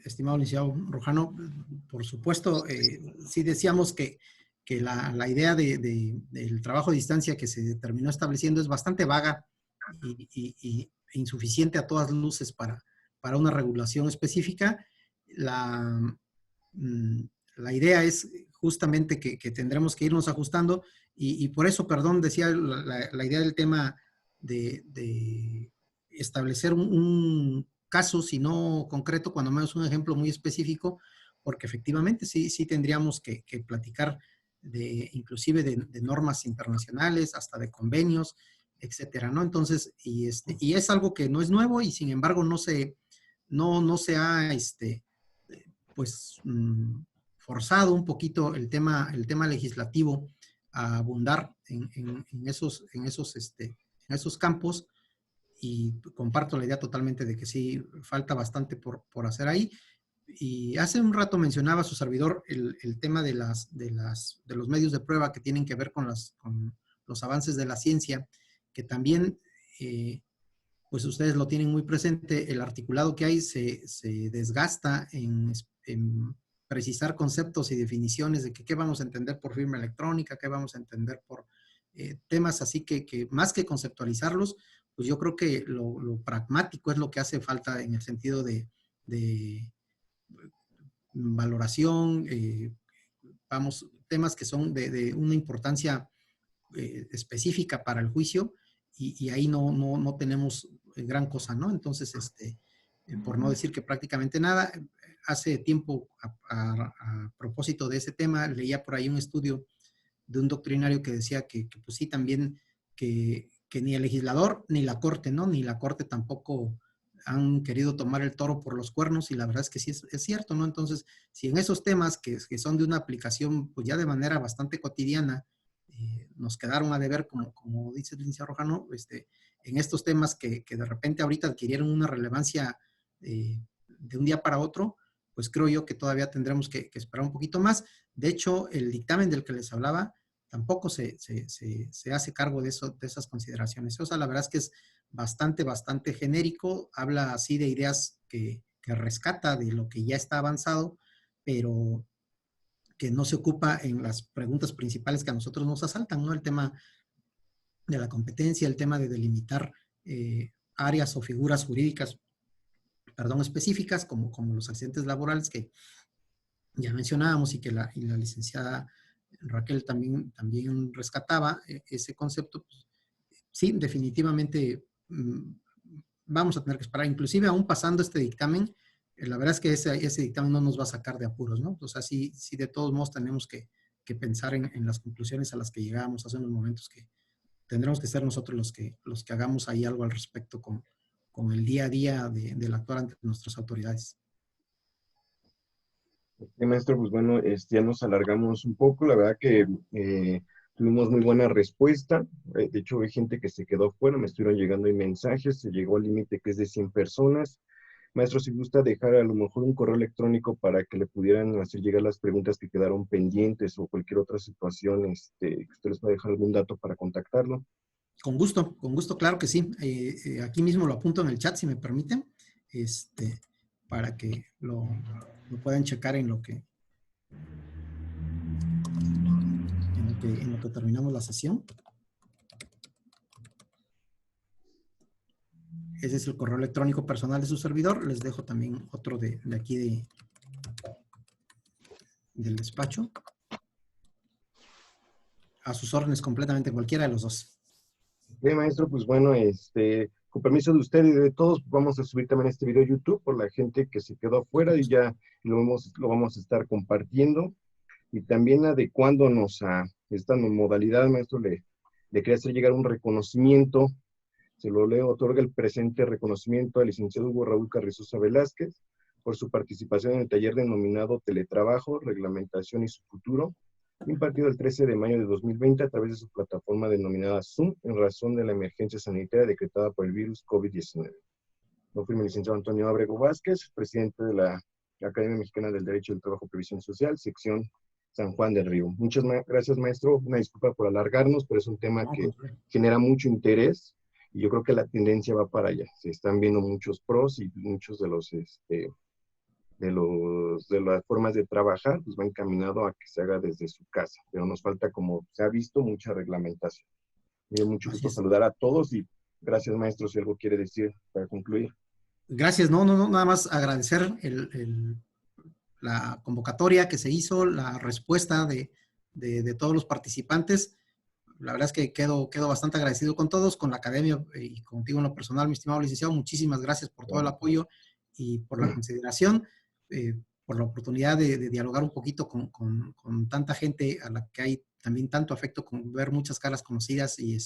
estimado licenciado Rojano. Por supuesto, sí decíamos que la idea del trabajo a distancia que se terminó estableciendo es bastante vaga e insuficiente a todas luces para una regulación específica. La idea es justamente que tendremos que irnos ajustando y por eso, perdón, decía la idea del tema de establecer un caso, si no concreto, cuando menos un ejemplo muy específico, porque efectivamente sí tendríamos que platicar inclusive de normas internacionales, hasta de convenios, etcétera, ¿no? Entonces, y es algo que no es nuevo y sin embargo no se ha, pues, forzado un poquito el tema legislativo a abundar en esos campos y comparto la idea totalmente de que sí falta bastante por hacer ahí. Y hace un rato mencionaba su servidor el tema de los medios de prueba que tienen que ver con los avances de la ciencia, que también, pues ustedes lo tienen muy presente, el articulado que hay se desgasta en precisar conceptos y definiciones de qué vamos a entender por firma electrónica, qué vamos a entender por temas así que más que conceptualizarlos, pues yo creo que lo pragmático es lo que hace falta en el sentido de valoración, temas que son de una importancia específica para el juicio y ahí no tenemos gran cosa, ¿no? Entonces, por no decir que prácticamente nada, hace tiempo, a propósito de ese tema, leía por ahí un estudio de un doctrinario que decía que pues sí, también que ni el legislador ni la corte, ¿no? Ni la corte tampoco han querido tomar el toro por los cuernos y la verdad es que sí es cierto, ¿no? Entonces, si en esos temas que son de una aplicación pues ya de manera bastante cotidiana, nos quedaron a deber, como dice el licenciado Rojano, en estos temas que de repente ahorita adquirieron una relevancia de un día para otro, pues creo yo que todavía tendremos que esperar un poquito más. De hecho, el dictamen del que les hablaba tampoco se hace cargo de esas consideraciones. O sea, la verdad es que es bastante genérico, habla así de ideas que rescata de lo que ya está avanzado, pero que no se ocupa en las preguntas principales que a nosotros nos asaltan, ¿no? El tema de la competencia, el tema de delimitar áreas o figuras jurídicas, perdón, específicas, como los accidentes laborales que ya mencionábamos y que la licenciada Raquel también rescataba ese concepto. Pues, sí, definitivamente vamos a tener que esperar, inclusive aún pasando este dictamen, la verdad es que ese dictamen no nos va a sacar de apuros, ¿no? O sea, sí de todos modos tenemos que pensar en las conclusiones a las que llegábamos hace unos momentos, que tendremos que ser nosotros los que hagamos ahí algo al respecto con el día a día del actuar ante nuestras autoridades. Maestro, pues bueno, ya nos alargamos un poco, la verdad que tuvimos muy buena respuesta, de hecho hay gente que se quedó fuera, me estuvieron llegando ahí mensajes, se llegó al límite que es de 100 personas. Maestro, si gusta dejar a lo mejor un correo electrónico para que le pudieran hacer llegar las preguntas que quedaron pendientes o cualquier otra situación, que usted les pueda dejar algún dato para contactarlo. Con gusto, claro que sí. Aquí mismo lo apunto en el chat, si me permiten, para que lo puedan checar en lo que terminamos la sesión. Ese es el correo electrónico personal de su servidor. Les dejo también otro de aquí del despacho. A sus órdenes completamente, cualquiera de los dos. Bien, maestro, pues bueno, con permiso de usted y de todos, vamos a subir también este video a YouTube por la gente que se quedó afuera y ya lo vamos a estar compartiendo y también adecuándonos a esta modalidad, maestro, le quería hacer llegar un reconocimiento, se lo leo: otorga el presente reconocimiento al licenciado Hugo Raúl Carrizosa Velázquez por su participación en el taller denominado Teletrabajo, Reglamentación y su Futuro, impartido el 13 de mayo de 2020 a través de su plataforma denominada Zoom en razón de la emergencia sanitaria decretada por el virus COVID-19. Lo firma el licenciado Antonio Ábrego Vázquez, presidente de la Academia Mexicana del Derecho del Trabajo y Previsión Social, sección San Juan del Río. Muchas gracias, maestro. Una disculpa por alargarnos, pero es un tema que genera mucho interés y yo creo que la tendencia va para allá. Se están viendo muchos pros y muchos de las formas de trabajar, pues va encaminado a que se haga desde su casa, pero nos falta, como se ha visto, mucha reglamentación. Me dio mucho gusto saludar a todos y gracias, maestro, si algo quiere decir para concluir. Gracias, no, nada más agradecer la convocatoria que se hizo, la respuesta de todos los participantes. La verdad es que quedo bastante agradecido con todos, con la academia y contigo en lo personal, mi estimado licenciado. Muchísimas gracias por todo el apoyo y por la consideración, por la oportunidad de dialogar un poquito con tanta gente a la que hay también tanto afecto, con ver muchas caras conocidas y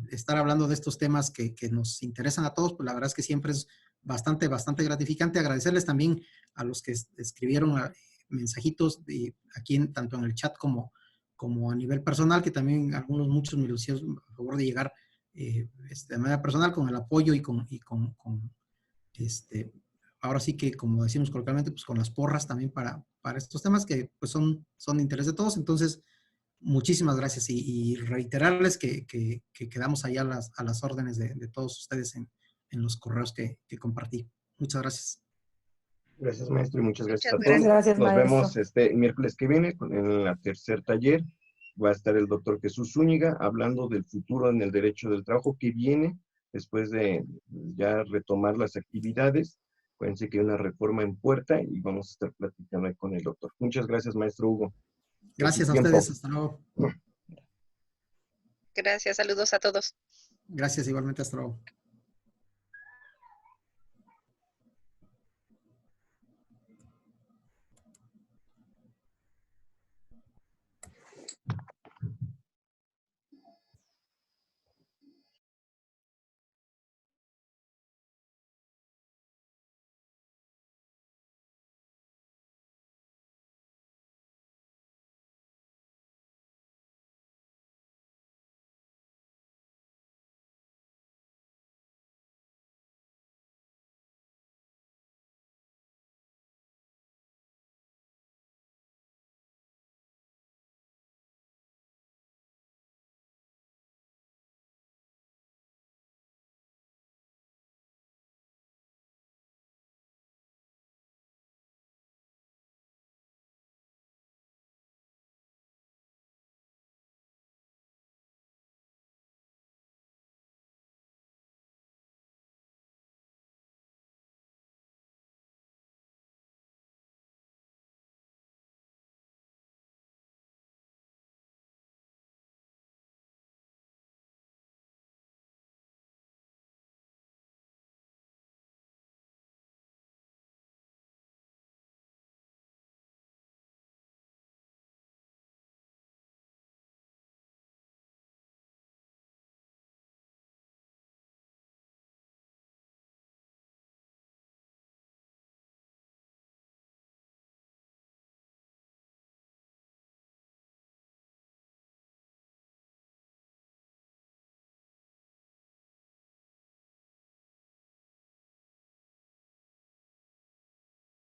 estar hablando de estos temas que nos interesan a todos. Pues la verdad es que siempre es bastante gratificante. Agradecerles también a los que escribieron mensajitos aquí tanto en el chat como a nivel personal, que también muchos me lo hicieron a favor de llegar de manera personal con el apoyo y con ahora sí que, como decimos coloquialmente, pues con las porras también para estos temas que pues son de interés de todos. Entonces, muchísimas gracias y reiterarles que quedamos allá a las órdenes de todos ustedes en los correos que compartí. Muchas gracias. Gracias, maestro, y muchas gracias a Muchas todos. gracias, Nos maestro. vemos el miércoles que viene en el tercer taller. Va a estar el doctor Jesús Zúñiga hablando del futuro en el derecho del trabajo que viene después de ya retomar las actividades. Acuérdense que hay una reforma en puerta y vamos a estar platicando ahí con el doctor. Muchas gracias, maestro Hugo. Gracias a Tiempo. ustedes. Hasta luego. Gracias, saludos a todos. Gracias igualmente. Hasta luego.